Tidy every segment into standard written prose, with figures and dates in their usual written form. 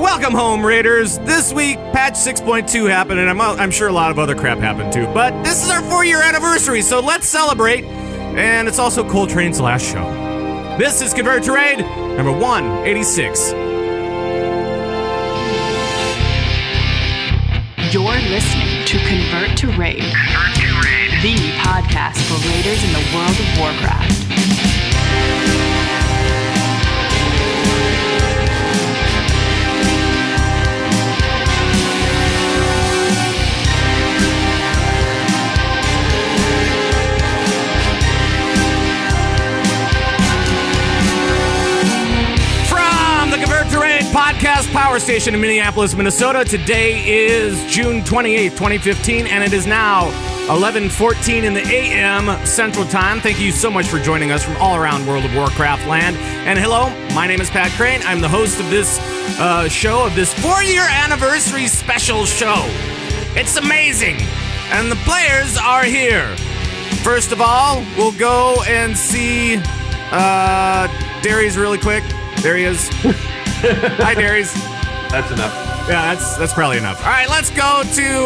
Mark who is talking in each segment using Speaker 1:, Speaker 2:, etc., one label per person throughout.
Speaker 1: Welcome home, Raiders. This week, patch 6.2 happened, and I'm sure a lot of other crap happened too. But this is our 4-year anniversary, so let's celebrate. And it's also Koltrane's last show. This is Convert to Raid, number 186.
Speaker 2: You're listening to Convert to Raid, the podcast for Raiders in the World of Warcraft.
Speaker 1: Podcast Power Station in Minneapolis, Minnesota. Today is June 28th, 2015, and it is now 11:14 in the a.m. Central Time. Thank you so much for joining us from all around World of Warcraft land. And hello, my name is Pat Krane. I'm the host of this show, of this 4-year anniversary special show. It's amazing, and the players are here. First of all, we'll go and see Darius really quick. There he is. Hi, Darius.
Speaker 3: That's enough.
Speaker 1: Yeah, that's probably enough. All right, let's go to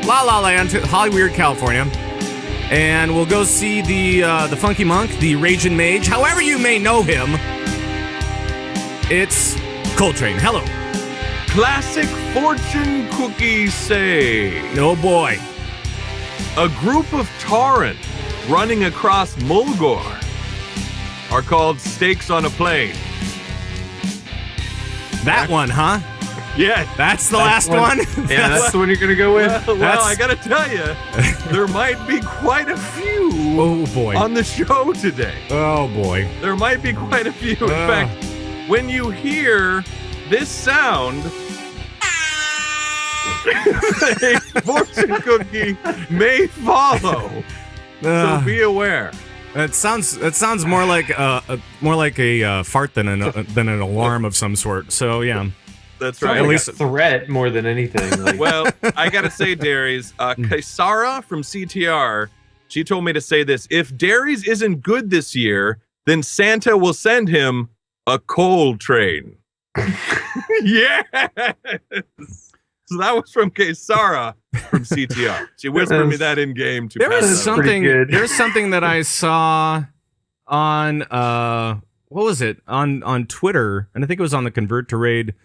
Speaker 1: La La Land, to Hollyweird, California, and we'll go see the Funky Monk, the Raging Mage, however you may know him. It's Koltrane. Hello.
Speaker 3: Classic fortune cookies say.
Speaker 1: Oh boy.
Speaker 3: A group of Tauren running across Mulgore are called Steaks on a Plane.
Speaker 1: That one, huh?
Speaker 3: Yeah.
Speaker 1: That's the last one?
Speaker 4: Yeah, that's the one you're going to go with?
Speaker 3: Well, I got to tell you, there might be quite a few on the show today.
Speaker 1: Oh, boy.
Speaker 3: There might be quite a few. In fact, when you hear this sound, a fortune cookie may follow. So be aware.
Speaker 1: It sounds more like a fart than an alarm of some sort. So yeah,
Speaker 3: that's right.
Speaker 4: At least a threat more than anything. Like.
Speaker 3: Well, I gotta say, Darius, Kaisara from CtR, she told me to say this: if Darius isn't good this year, then Santa will send him a Koltrane. Yes. So that was from Kaisara from CtR. She whispered me that in game.
Speaker 1: There's something that I saw on what was it on Twitter, and I think it was on the Convert to Raid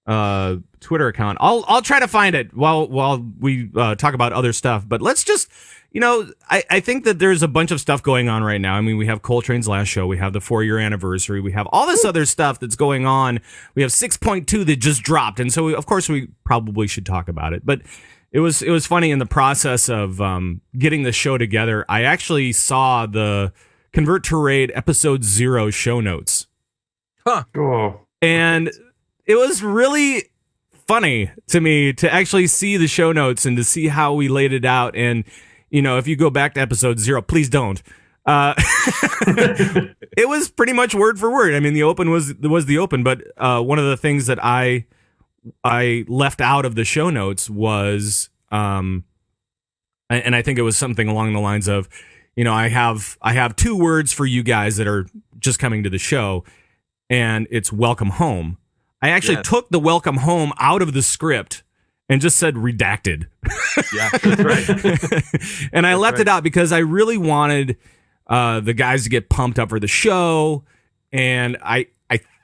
Speaker 1: Twitter account. I'll try to find it while we talk about other stuff. But let's just. I think that there's a bunch of stuff going on right now. I mean, we have Koltrane's last show. We have the 4-year anniversary. We have all this other stuff that's going on. We have 6.2 that just dropped. And so, of course, we probably should talk about it. But it was funny in the process of getting the show together. I actually saw the Convert to Raid episode 0 show notes.
Speaker 3: Huh.
Speaker 4: Oh.
Speaker 1: And it was really funny to me to actually see the show notes and to see how we laid it out. And if you go back to episode 0, please don't. It was pretty much word for word. I mean, the open was the open, but one of the things that I left out of the show notes was, and I think it was something along the lines of, I have 2 words for you guys that are just coming to the show, and it's welcome home. I actually took the welcome home out of the script and just said redacted.
Speaker 3: Yeah, that's right.
Speaker 1: And I left it out because I really wanted the guys to get pumped up for the show, and I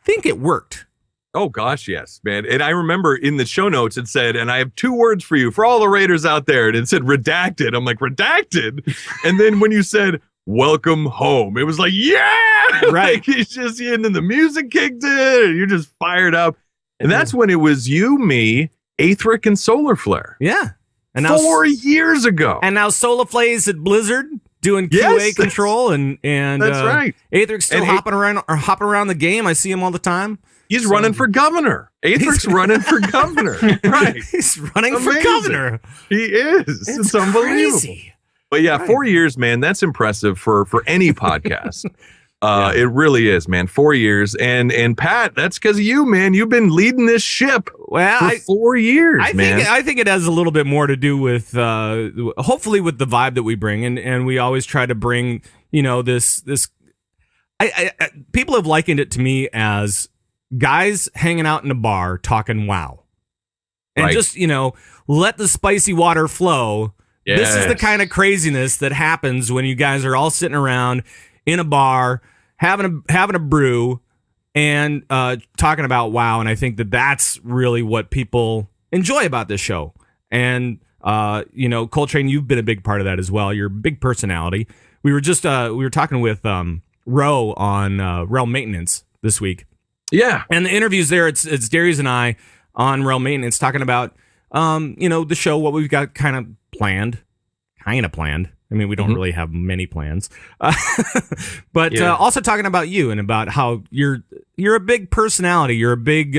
Speaker 1: think it worked.
Speaker 3: Oh, gosh, yes, man. And I remember in the show notes it said, and I have 2 words for you, for all the Raiders out there, and it said redacted. I'm like, redacted? And then when you said welcome home, it was like, yeah!
Speaker 1: Right.
Speaker 3: Like, it's just, and then the music kicked in, and you're just fired up. And that's when it was you, me, Aetheric, and Solar Flare.
Speaker 1: Yeah. And now
Speaker 3: 4 years ago.
Speaker 1: And now Solar Flare's at Blizzard doing QA control, and
Speaker 3: that's right.
Speaker 1: Aetheric's still hopping around the game. I see him all the time.
Speaker 3: He's running for governor. Aetheric's running for governor. Right.
Speaker 1: He's running for governor.
Speaker 3: He is. It's unbelievable.
Speaker 1: Crazy.
Speaker 3: But yeah, 4 years, man, that's impressive for any podcast. It really is, man. 4 years. And Pat, that's because of you, man. You've been leading this ship for 4 years, man.
Speaker 1: I think it has a little bit more to do with, hopefully with the vibe that we bring. And we always try to bring, this. People have likened it to me as guys hanging out in a bar talking WoW. And
Speaker 3: Right.
Speaker 1: just, let the spicy water flow. This is the kind of craziness that happens when you guys are all sitting around in a bar, having a brew, and talking about WoW. And I think that's really what people enjoy about this show. And Koltrane, you've been a big part of that as well. You're a big personality. We were talking with Ro on Realm Maintenance this week.
Speaker 3: Yeah.
Speaker 1: And the interviews there, it's Darius and I on Realm Maintenance talking about the show, what we've got kind of planned. I mean, we don't really have many plans, but also talking about you and about how you're a big personality. You're a big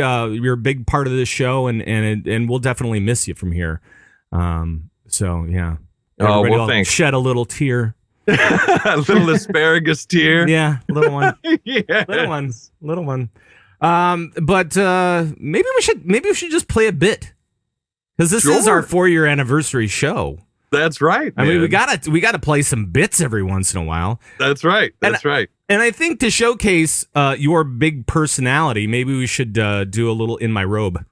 Speaker 1: part of this show, and we'll definitely miss you from here. So yeah.
Speaker 3: Oh, well, thanks.
Speaker 1: Shed a little tear.
Speaker 3: A little asparagus tear.
Speaker 1: Yeah, little one.
Speaker 3: Yes.
Speaker 1: Little one. But maybe we should just play a bit, because this is our 4-year anniversary show.
Speaker 3: That's right.
Speaker 1: I mean, we gotta play some bits every once in a while.
Speaker 3: That's right. That's right.
Speaker 1: And I think to showcase your big personality, maybe we should do a little In My Robe.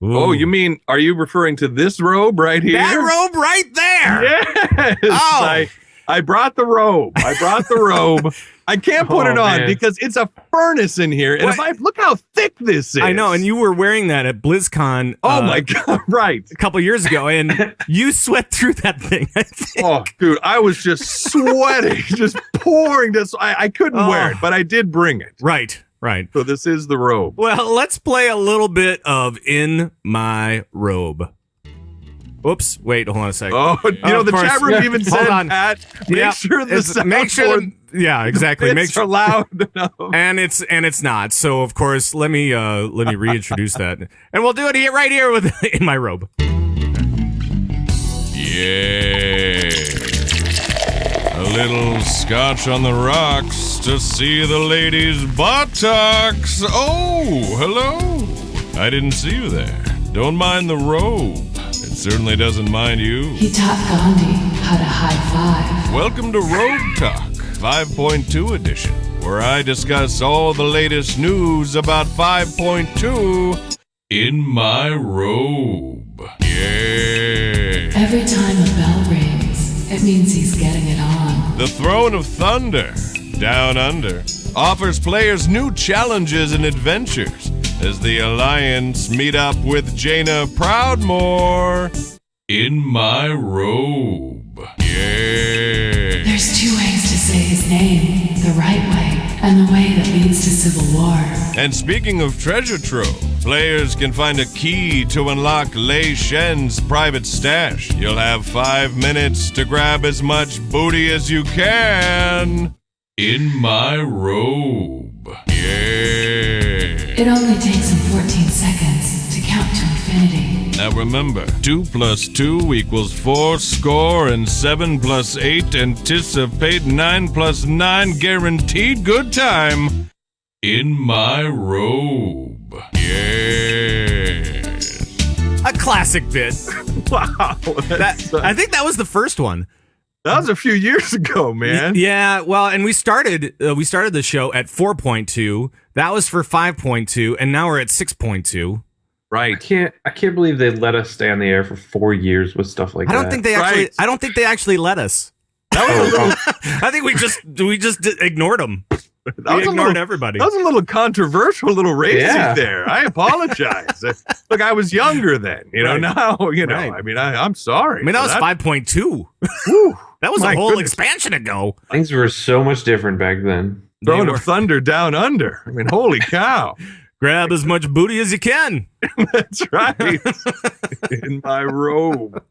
Speaker 1: Ooh.
Speaker 3: Oh, you mean, are you referring to this robe right here?
Speaker 1: That robe right there.
Speaker 3: Yes.
Speaker 1: Oh.
Speaker 3: I brought the robe. I can't put it on because it's a furnace in here. And look how thick this is.
Speaker 1: I know. And you were wearing that at BlizzCon.
Speaker 3: Oh my God. Right.
Speaker 1: A couple years ago. And you sweat through that thing. I think.
Speaker 3: Oh, dude, I was just sweating, just pouring this. I couldn't wear it, but I did bring it.
Speaker 1: Right.
Speaker 3: So this is the robe.
Speaker 1: Well, let's play a little bit of In My Robe. Oops! Wait, hold on a second.
Speaker 3: Oh, the chat room even said, Pat, make sure the soundboard
Speaker 1: exactly.
Speaker 3: Make sure loud enough.
Speaker 1: And it's not. So of course, let me reintroduce that, and we'll do it right here with In My Robe.
Speaker 5: Yeah. A little scotch on the rocks to see the ladies' buttocks. Oh, hello. I didn't see you there. Don't mind the robe. It certainly doesn't mind you.
Speaker 2: He taught Gandhi how to high five.
Speaker 5: Welcome to Robe Talk 5.2 edition, where I discuss all the latest news about 5.2 in my robe. Yeah.
Speaker 2: Every time a bell rings, it means he's getting it on.
Speaker 5: The Throne of Thunder, Down Under, offers players new challenges and adventures as the Alliance meet up with Jaina Proudmoore in my robe. Yeah.
Speaker 2: There's 2 ways to say his name, the right way and the way that leads to civil war.
Speaker 5: And speaking of treasure trove, players can find a key to unlock Lei Shen's private stash. You'll have 5 minutes to grab as much booty as you can in my robe. Yeah.
Speaker 2: It only takes him 14 seconds to count to infinity.
Speaker 5: Now remember, 2 + 2 = 4 score, and 7 + 8 anticipate, 9 + 9 guaranteed good time in my robe. Yeah.
Speaker 1: A classic bit.
Speaker 3: Wow.
Speaker 1: I think that was the first one.
Speaker 3: That was a few years ago, man.
Speaker 1: Yeah, well, and we started the show at 4.2. That was for 5.2, and now we're at 6.2.
Speaker 3: Right.
Speaker 4: I can't believe they let us stay on the air for 4 years with stuff like that.
Speaker 1: I don't think they actually let us.
Speaker 3: That was a little,
Speaker 1: I think we just ignored them. We ignored everybody.
Speaker 3: That was a little controversial, a little racy there. I apologize. Look, I was younger then.
Speaker 1: Right.
Speaker 3: Now,
Speaker 1: Right.
Speaker 3: I mean, I'm sorry.
Speaker 1: I mean, that was 5.2. That was a whole expansion ago.
Speaker 4: Things were so much different back then.
Speaker 3: Throne of Thunder Down Under. I mean, holy cow.
Speaker 1: Grab as much booty as you can.
Speaker 3: That's right. In my robe.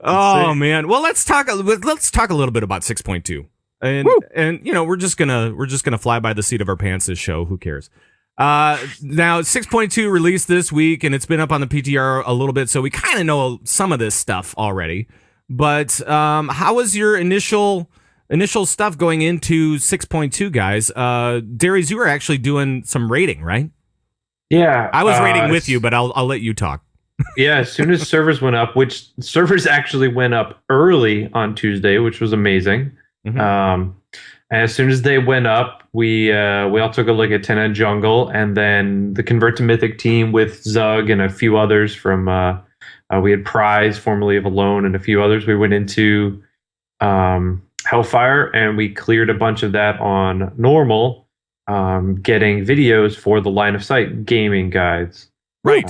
Speaker 1: Oh man. Well, let's talk a little bit about 6.2. And we're just gonna fly by the seat of our pants this show. Who cares? Now 6.2 released this week, and it's been up on the PTR a little bit, so we kind of know some of this stuff already. But how was your initial stuff going into 6.2, guys? Darius, you were actually doing some raiding, right?
Speaker 4: Yeah,
Speaker 1: I was raiding with you, but I'll let you talk.
Speaker 4: Yeah, as soon as servers went up, which servers actually went up early on Tuesday, which was amazing.
Speaker 1: Mm-hmm.
Speaker 4: And as soon as they went up, we all took a look at Tena Jungle, and then the Convert to Mythic team with Zug and a few others from we had Prize, formerly of Alone, and a few others. We went into Hellfire, and we cleared a bunch of that on normal, getting videos for the line of sight gaming guides.
Speaker 1: Right.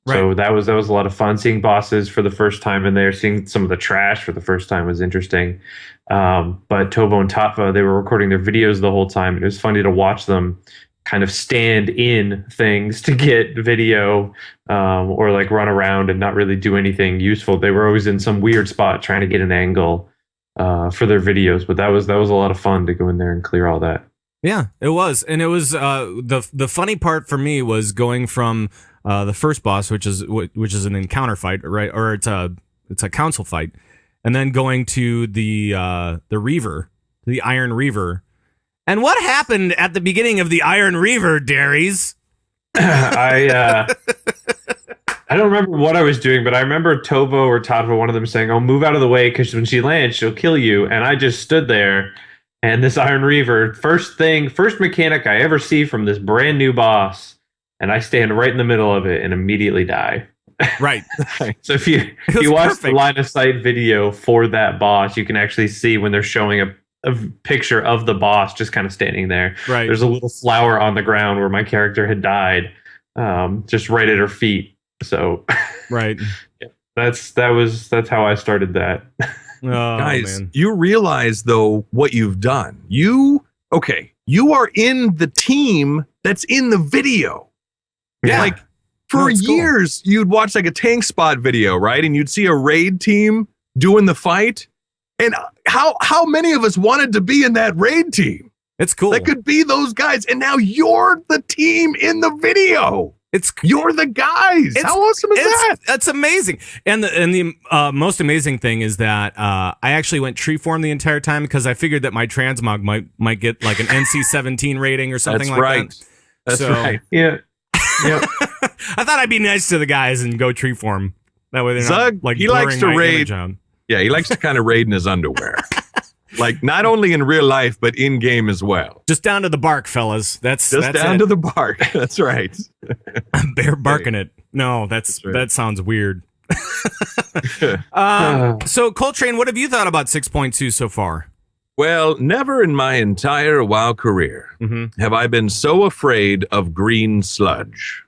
Speaker 4: So that was a lot of fun. Seeing bosses for the first time in there, seeing some of the trash for the first time was interesting. But Tovo and Tatva, they were recording their videos the whole time. It was funny to watch them kind of stand in things to get video, or like run around and not really do anything useful. They were always in some weird spot trying to get an angle for their videos. But that was a lot of fun to go in there and clear all that.
Speaker 1: Yeah, it was. And it was the funny part for me was going from the first boss, which is an encounter fight, right? Or it's a council fight, and then going to the Reaver, the Iron Reaver. And what happened at the beginning of the Iron Reaver, Darius?
Speaker 4: I don't remember what I was doing, but I remember Tovo or Tatva, one of them saying, "Oh, move out of the way, because when she lands, she'll kill you." And I just stood there, and this Iron Reaver, first mechanic I ever see from this brand new boss, and I stand right in the middle of it and immediately die.
Speaker 1: Right.
Speaker 4: So if you watch the line of sight video for that boss, you can actually see when they're showing a picture of the boss just kind of standing there.
Speaker 1: Right.
Speaker 4: There's a little flower on the ground where my character had died, just right at her feet. So
Speaker 1: right.
Speaker 4: That's how I started that.
Speaker 1: Oh,
Speaker 3: guys,
Speaker 1: man.
Speaker 3: you realize though what you've done. You are in the team that's in the video.
Speaker 1: Yeah.
Speaker 3: Like for years, you'd watch like a tank spot video, right? And you'd see a raid team doing the fight. And how many of us wanted to be in that raid team?
Speaker 1: It's cool.
Speaker 3: That could be those guys. And now you're the team in the video. You're the guys. How awesome is that?
Speaker 1: That's amazing. And the most amazing thing is that I actually went tree form the entire time because I figured that my transmog might get like an NC-17 rating or something that.
Speaker 3: That's right.
Speaker 4: Yeah. Yep.
Speaker 1: I thought I'd be nice to the guys and go tree form. That way they're
Speaker 3: Zug,
Speaker 1: not like
Speaker 3: he likes to raid. Yeah, he likes to kind of raid in his underwear. Like not only in real life, but in game as well.
Speaker 1: Just down to the bark, fellas. That's
Speaker 3: down to the bark. That's right.
Speaker 1: Bare barking it. No, that sounds weird. So Koltrane, what have you thought about 6.2 so far?
Speaker 3: Well, never in my entire WoW career have I been so afraid of green sludge.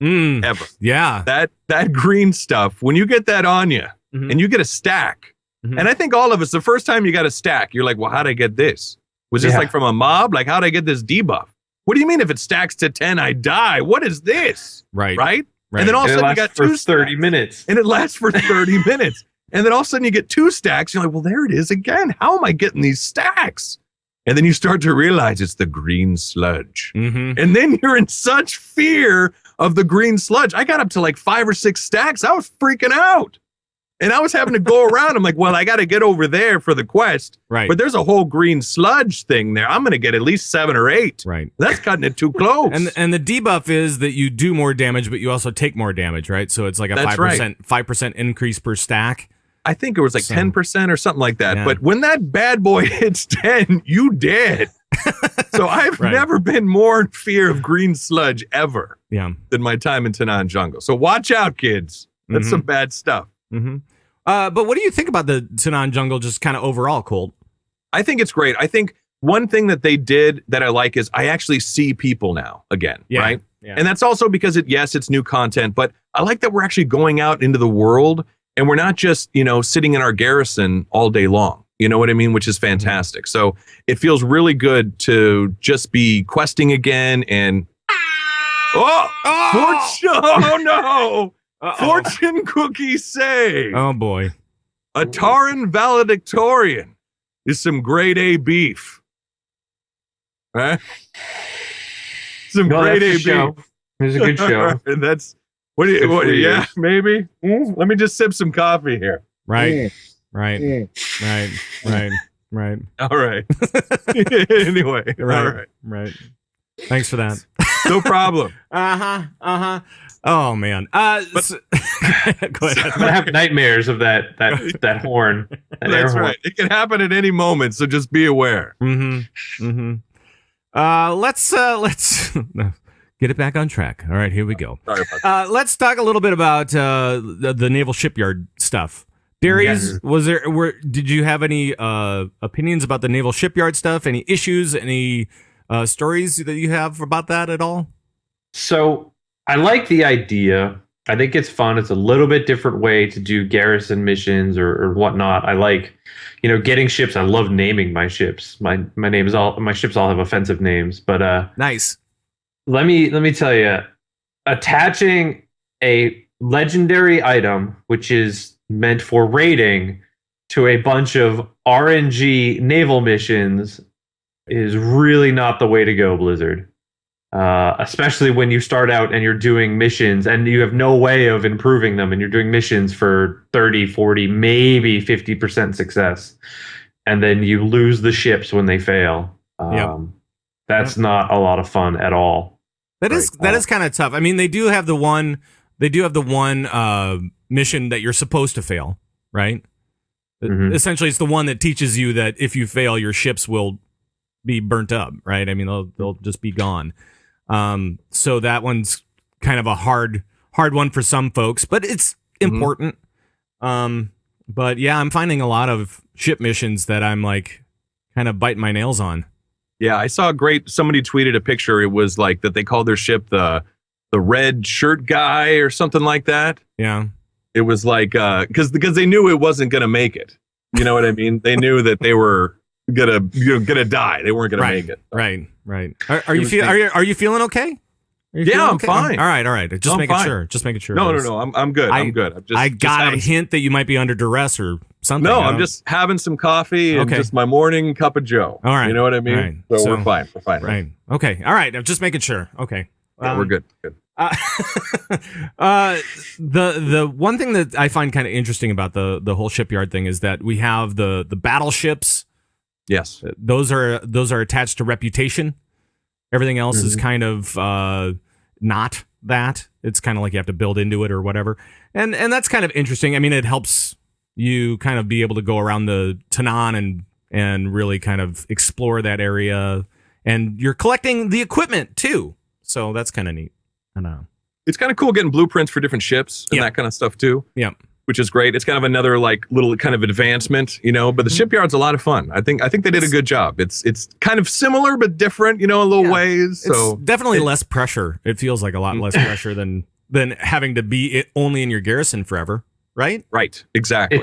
Speaker 3: Ever.
Speaker 1: Yeah.
Speaker 3: That green stuff, when you get that on you and you get a stack, and I think all of us, the first time you got a stack, you're like, well, how'd I get this? Was this like from a mob? Like, how'd I get this debuff? What do you mean if it stacks to 10, I die? What is this?
Speaker 1: Right.
Speaker 3: And then all of a sudden you got 2
Speaker 4: 30 minutes.
Speaker 3: And it lasts for 30 minutes. And then all of a sudden you get 2 stacks. You're like, well, there it is again. How am I getting these stacks? And then you start to realize it's the green sludge. And then you're in such fear of the green sludge. I got up to like 5 or 6 stacks. I was freaking out. And I was having to go around. I'm like, well, I got to get over there for the quest.
Speaker 1: Right.
Speaker 3: But there's a whole green sludge thing there. I'm going to get at least 7 or 8.
Speaker 1: Right.
Speaker 3: That's cutting it too close.
Speaker 1: And the debuff is that you do more damage, but you also take more damage, right? So it's like a 5% increase per stack.
Speaker 3: I think it was like 10% or something like that.
Speaker 1: Yeah.
Speaker 3: But when that bad boy hits 10, you dead. So I've never been more in fear of green sludge ever than my time in Tena Jungle. So watch out, kids. That's some bad stuff.
Speaker 1: But what do you think about the Tena Jungle just kind of overall, Colt?
Speaker 3: I think it's great. I think one thing that they did that I like is I actually see people now again, right? Yeah. And that's also because it's new content, but I like that we're actually going out into the world and we're not just, sitting in our garrison all day long. You know what I mean? Which is fantastic. So it feels really good to just be questing again and no! Fortune cookies say.
Speaker 1: Oh boy.
Speaker 3: A Taran valedictorian is some grade A beef. Right? Some grade A beef.
Speaker 4: It was a good show.
Speaker 3: That's yeah, maybe. Let me just sip some coffee here.
Speaker 1: Right. Right.
Speaker 3: All right. Anyway. All right.
Speaker 1: Right. Thanks for that.
Speaker 3: No problem.
Speaker 1: Oh man. Go ahead.
Speaker 4: I'm gonna have nightmares of that horn.
Speaker 3: That's right. It can happen at any moment, so just be aware.
Speaker 1: Let's get it back on track. All right, here we go.
Speaker 3: Sorry about that.
Speaker 1: Let's talk a little bit about the naval shipyard stuff. Darius, did you have any opinions about the naval shipyard stuff? Any issues? Any stories that you have about that at all?
Speaker 4: So I like the idea. I think it's fun. It's a little bit different way to do garrison missions or whatnot. I like, getting ships. I love naming my ships. My ships all have offensive names, but
Speaker 1: nice.
Speaker 4: Let me tell you, attaching a legendary item, which is meant for raiding, to a bunch of RNG naval missions is really not the way to go, Blizzard. Especially when you start out and you're doing missions and you have no way of improving them, and you're doing missions for 30, 40, maybe 50% success. And then you lose the ships when they fail. That's not a lot of fun at all.
Speaker 1: That is kind of tough. I mean, they do have the one mission that you're supposed to fail, right? Mm-hmm. Essentially, it's the one that teaches you that if you fail, your ships will be burnt up, right? I mean, they'll just be gone. So that one's kind of a hard one for some folks, but it's important. But yeah, I'm finding a lot of ship missions that I'm like kind of biting my nails on.
Speaker 3: Yeah, I saw somebody tweeted a picture. It was like that they called their ship the red shirt guy or something like that.
Speaker 1: Yeah.
Speaker 3: It was like, because they knew it wasn't going to make it. You know what I mean? They knew that they were gonna die. They weren't gonna make it.
Speaker 1: Right. Are you feeling okay?
Speaker 3: I'm fine.
Speaker 1: All right. Just making sure.
Speaker 3: No. I'm good. I'm good.
Speaker 1: I got a hint that you might be under duress or something.
Speaker 3: No, I'm just having some coffee and just my morning cup of Joe.
Speaker 1: All right.
Speaker 3: You know what I mean?
Speaker 1: Right.
Speaker 3: So we're fine. We're fine.
Speaker 1: Right. Okay. All right. I'm just making sure. Okay.
Speaker 3: Yeah, we're good.
Speaker 1: The one thing that I find kind of interesting about the whole shipyard thing is that we have the battleships.
Speaker 3: Yes.
Speaker 1: Those are attached to reputation. Everything else is kind of not that. It's kind of like you have to build into it or whatever. And that's kind of interesting. I mean, it helps you kind of be able to go around the Tanaan and really kind of explore that area. And you're collecting the equipment too. So that's kind of neat. I know.
Speaker 3: It's kind of cool getting blueprints for different ships and that kind of stuff too.
Speaker 1: Yeah.
Speaker 3: Which is great. It's kind of another like little kind of advancement, but the shipyard's a lot of fun. I think they did a good job. It's kind of similar but different, in little ways. So
Speaker 1: it's definitely less pressure. It feels like a lot less pressure than having to be only in your garrison forever, right?
Speaker 3: Right. Exactly.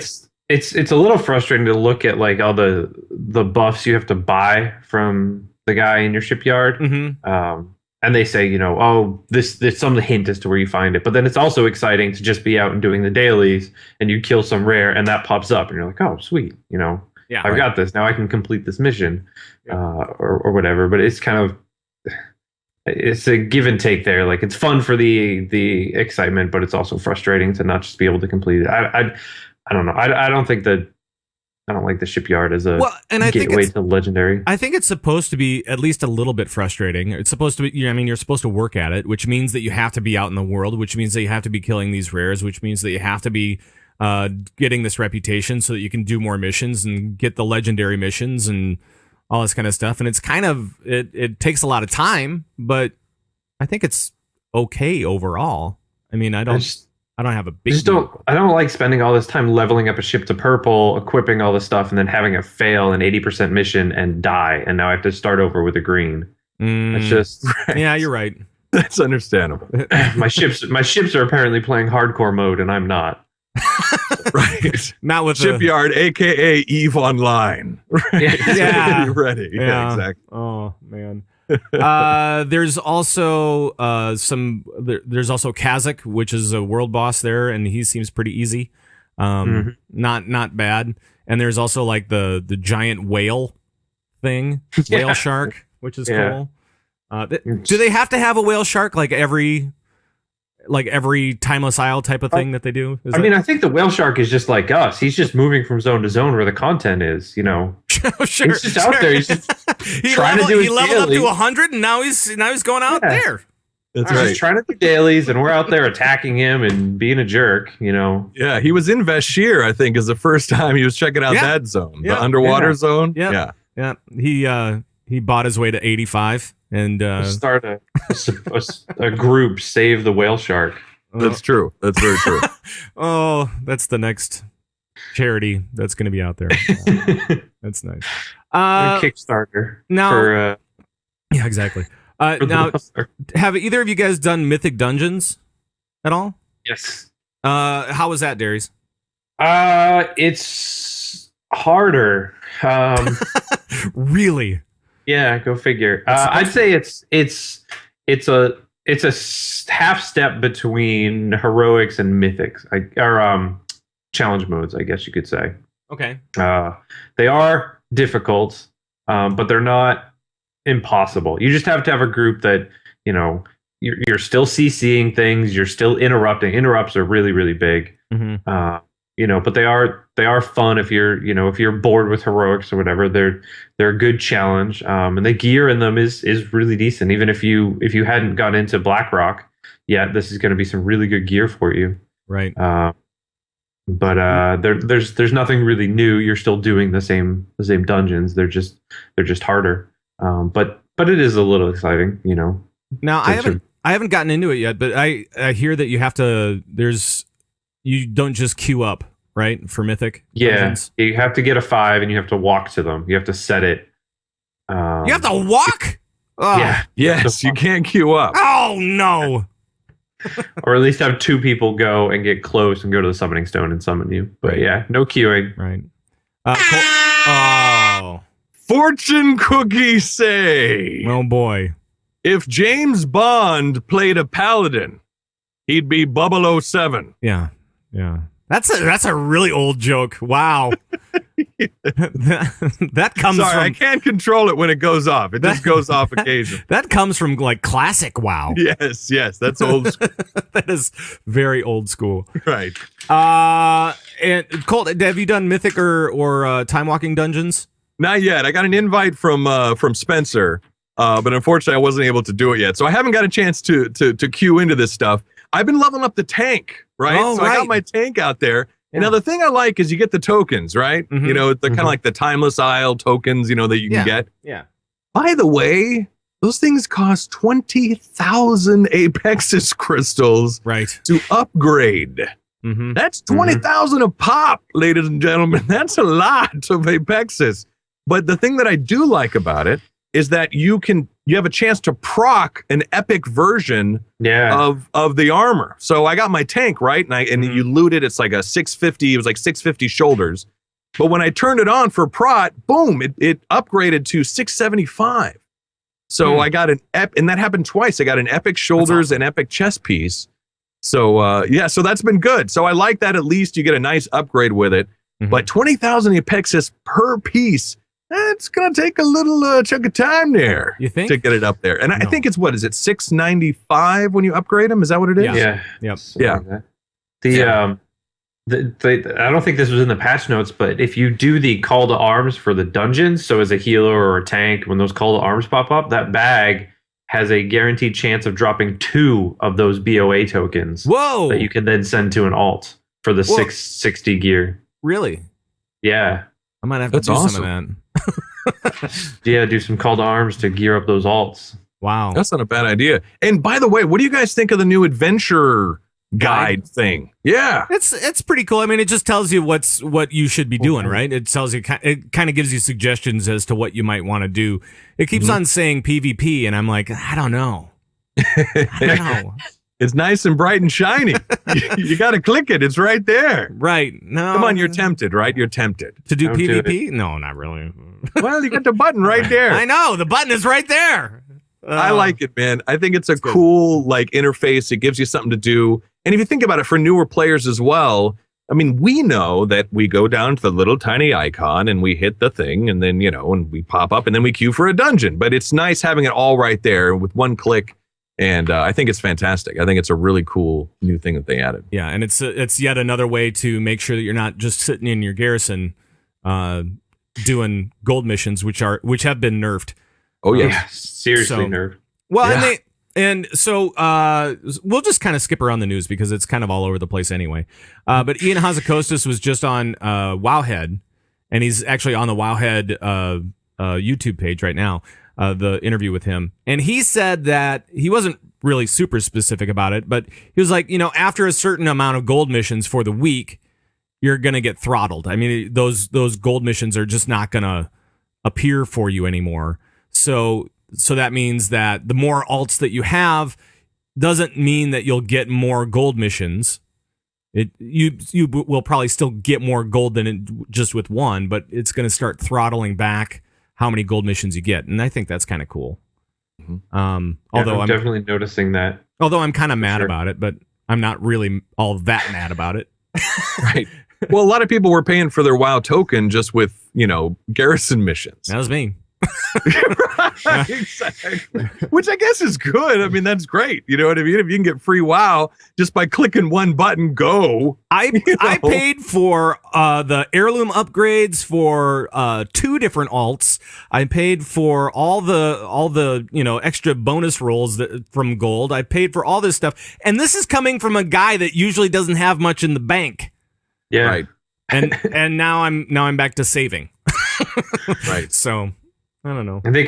Speaker 4: It's a little frustrating to look at like all the buffs you have to buy from the guy in your shipyard. Mm-hmm. And they say, there's some hint as to where you find it. But then it's also exciting to just be out and doing the dailies and you kill some rare and that pops up and you're like, oh, sweet. I've got this. Now I can complete this mission or whatever. But it's kind of, it's a give and take there. Like it's fun for the excitement, but it's also frustrating to not just be able to complete it. I don't know. I don't like the shipyard as a gateway to legendary.
Speaker 1: I think it's supposed to be at least a little bit frustrating. It's supposed to be, you're supposed to work at it, which means that you have to be out in the world, which means that you have to be killing these rares, which means that you have to be getting this reputation so that you can do more missions and get the legendary missions and all this kind of stuff. And it's kind of, it takes a lot of time, but I think it's okay overall. I mean, I don't have a big.
Speaker 4: I don't like spending all this time leveling up a ship to purple, equipping all this stuff, and then having it fail an 80% mission and die, and now I have to start over with a green. It's just
Speaker 1: yeah, you're right.
Speaker 3: That's understandable.
Speaker 4: my ships are apparently playing hardcore mode, and I'm not.
Speaker 3: Right.
Speaker 1: Not with
Speaker 3: shipyard, aka Eve Online. Right.
Speaker 1: Yeah.
Speaker 3: You're ready. Yeah, exactly.
Speaker 1: Oh man. There's also there's also Kazakh, which is a world boss there, and he seems pretty easy. Not bad. And there's also like the giant whale thing, whale shark, which is cool. Do they have to have a whale shark like every Timeless Isle type of thing that they do?
Speaker 4: I think the whale shark is just like us. He's just moving from zone to zone where the content is,
Speaker 1: Sure,
Speaker 4: he's just out there. He's just
Speaker 1: he leveled up to 100, and now he's going out there.
Speaker 3: That's
Speaker 4: I was
Speaker 3: right.
Speaker 4: just trying to do dailies, and we're out there attacking him and being a jerk, you know.
Speaker 3: Yeah, he was in Vashir, I think, is the first time he was checking out that zone, the underwater zone.
Speaker 1: Yeah. He bought his way to 85 and
Speaker 4: Start a group, save the whale shark.
Speaker 3: That's true. That's very true.
Speaker 1: Oh, that's the next charity that's going to be out there. That's nice.
Speaker 4: Kickstarter.
Speaker 1: Now,
Speaker 4: for,
Speaker 1: yeah, exactly. Now, have either of you guys done Mythic Dungeons at all?
Speaker 4: Yes.
Speaker 1: How was that, Darius?
Speaker 4: It's harder.
Speaker 1: Really?
Speaker 4: Yeah, go figure. I'd say it's a half step between heroics and mythics, or challenge modes, I guess you could say.
Speaker 1: Okay.
Speaker 4: They are difficult, but they're not impossible. You just have to have a group that, you know, you're still CCing things, you're still interrupting. Interrupts are really, really big.
Speaker 1: Mm-hmm.
Speaker 4: You know, but they are fun if you're bored with heroics or whatever. They're a good challenge, and the gear in them is really decent. Even if you hadn't got into BlackRock yet, this is going to be some really good gear for you.
Speaker 1: Right.
Speaker 4: But there's nothing really new. You're still doing the same dungeons. They're just harder. But it is a little exciting, you know.
Speaker 1: Now I haven't gotten into it yet, but I hear that you don't just queue up, right, for Mythic dungeons?
Speaker 4: You have to get a 5 and you have to walk to them. You have to set it.
Speaker 1: You have to walk? Oh.
Speaker 4: Yeah.
Speaker 3: Yes, you can't queue up.
Speaker 1: Oh, no.
Speaker 4: Or at least have 2 people go and get close and go to the summoning stone and summon you. But yeah, no queuing.
Speaker 1: Right. Oh.
Speaker 3: Fortune cookies say,
Speaker 1: Oh, boy.
Speaker 3: if James Bond played a paladin, he'd be 007.
Speaker 1: Yeah. Yeah. That's a really old joke. Wow. that comes
Speaker 3: Sorry,
Speaker 1: from...
Speaker 3: I can't control it when it goes off. It just goes off occasionally.
Speaker 1: That comes from like classic WoW.
Speaker 3: Yes, that's old school.
Speaker 1: That is very old school.
Speaker 3: Right.
Speaker 1: And Colt, have you done Mythic or Time Walking Dungeons?
Speaker 3: Not yet. I got an invite from Spencer, but unfortunately I wasn't able to do it yet. So I haven't got a chance to queue into this stuff. I've been leveling up the tank, right?
Speaker 1: Oh,
Speaker 3: so I got my tank out there.
Speaker 1: Yeah.
Speaker 3: Now the thing I like is you get the tokens, right?
Speaker 1: Mm-hmm.
Speaker 3: You know, the kind of like the Timeless Isle tokens, you know, that you can get.
Speaker 1: Yeah.
Speaker 3: By the way, those things cost 20,000 Apexis crystals to upgrade.
Speaker 1: Mm-hmm.
Speaker 3: That's 20,000 a pop, ladies and gentlemen. That's a lot of Apexis. But the thing that I do like about it is that you have a chance to proc an epic version of the armor. So I got my tank, right? And you loot it. It's like a 650. It was like 650 shoulders. But when I turned it on for prot, boom, it upgraded to 675. So I got and that happened twice. I got an epic shoulders and epic chest piece. So so that's been good. So I like that. At least you get a nice upgrade with it. Mm-hmm. But 20,000 Apexis per piece. It's going to take a little chunk of time there.
Speaker 1: You think?
Speaker 3: To get it up there. And I think it's is it 695 when you upgrade them? Is that what it is?
Speaker 4: Yeah.
Speaker 1: Yep.
Speaker 4: Yeah. I don't think this was in the patch notes, but if you do the call to arms for the dungeons, so as a healer or a tank, when those call to arms pop up, that bag has a guaranteed chance of dropping 2 of those BOA tokens.
Speaker 1: Whoa!
Speaker 4: That you can then send to an alt for the 660 gear.
Speaker 1: Really?
Speaker 4: Yeah.
Speaker 1: I might have to do some of that.
Speaker 4: Yeah, do some call to arms to gear up those alts.
Speaker 1: Wow.
Speaker 3: That's not a bad idea. And by the way, what do you guys think of the new adventure guide thing? Yeah.
Speaker 1: It's pretty cool. I mean, it just tells you what you should be doing, right? It tells you, it kind of gives you suggestions as to what you might want to do. It keeps on saying PvP, and I'm like, I don't know. I don't know.
Speaker 3: It's nice and bright and shiny. You got to click it. It's right there.
Speaker 1: Right. No.
Speaker 3: Come on, you're tempted, right? You're tempted.
Speaker 1: To do PvP? No, not really.
Speaker 3: Well, you got the button right there.
Speaker 1: I know. The button is right there.
Speaker 3: I like it, man. I think it's a cool like interface. It gives you something to do. And if you think about it for newer players as well, I mean, we know that we go down to the little tiny icon and we hit the thing and then, and we pop up and then we queue for a dungeon. But it's nice having it all right there with one click. And I think it's fantastic. I think it's a really cool new thing that they added.
Speaker 1: Yeah, and it's yet another way to make sure that you're not just sitting in your garrison doing gold missions, which have been nerfed.
Speaker 3: Oh yeah,
Speaker 4: seriously nerfed.
Speaker 1: Well, And so we'll just kind of skip around the news because it's kind of all over the place anyway. But Ian Hazakostas was just on Wowhead, and he's actually on the Wowhead YouTube page right now, the interview with him. And he said that he wasn't really super specific about it, but he was like, after a certain amount of gold missions for the week, you're going to get throttled. I mean, those gold missions are just not going to appear for you anymore. So that means that the more alts that you have doesn't mean that you'll get more gold missions. You will probably still get more gold than just with one, but it's going to start throttling back how many gold missions you get, and I think that's kind of cool. Although
Speaker 4: I'm definitely noticing that.
Speaker 1: Although I'm kind of mad about it, but I'm not really all that mad about it.
Speaker 3: Right. Well, a lot of people were paying for their WoW token just with garrison missions.
Speaker 1: That was me.
Speaker 3: Right, exactly. Which I guess is good. I mean, that's great. You know what I mean? If you can get free WoW just by clicking one button, go.
Speaker 1: I paid for the heirloom upgrades for 2 different alts. I paid for all the extra bonus rolls from gold. I paid for all this stuff, and this is coming from a guy that usually doesn't have much in the bank.
Speaker 4: Yeah.
Speaker 3: Right.
Speaker 1: And now I'm back to saving.
Speaker 3: Right.
Speaker 1: So. I don't know.
Speaker 4: I think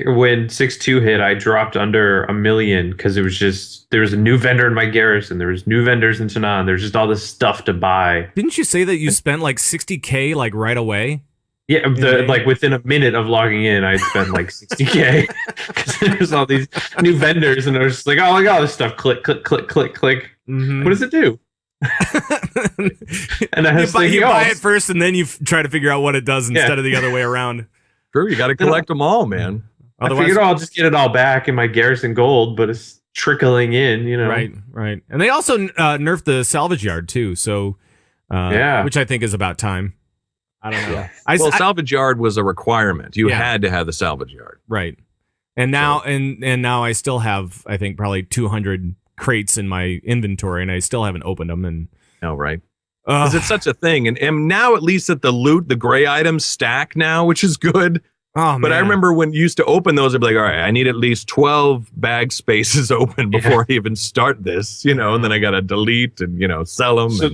Speaker 4: when 6.2 hit, I dropped under 1 million because it was just there was a new vendor in my garrison. There was new vendors in Tanan. There's just all this stuff to buy.
Speaker 1: Didn't you say that you spent like 60K like right away?
Speaker 4: Yeah, like within a minute of logging in, I spent like 60K because there's all these new vendors, and I was just like, oh, look at all this stuff. Click, click, click, click, click.
Speaker 1: Mm-hmm.
Speaker 4: What does it do? And I was
Speaker 1: you buy it first, and then you try to figure out what it does instead of the other way around.
Speaker 3: Sure, you got to collect them all, man.
Speaker 4: Otherwise, I figured I'll just get it all back in my garrison gold, but it's trickling in,
Speaker 1: Right. And they also nerfed the salvage yard too, so which I think is about time. I don't know.
Speaker 3: Yeah. Salvage yard was a requirement. You had to have the salvage yard,
Speaker 1: right? And now, and now I still have, I think, probably 200 crates in my inventory, and I still haven't opened them. And
Speaker 3: right. Because it's such a thing. And now at least that the gray items stack now, which is good.
Speaker 1: Oh,
Speaker 3: but I remember when you used to open those, I'd be like, all right, I need at least 12 bag spaces open before I even start this, and then I got to delete and, sell them.
Speaker 4: So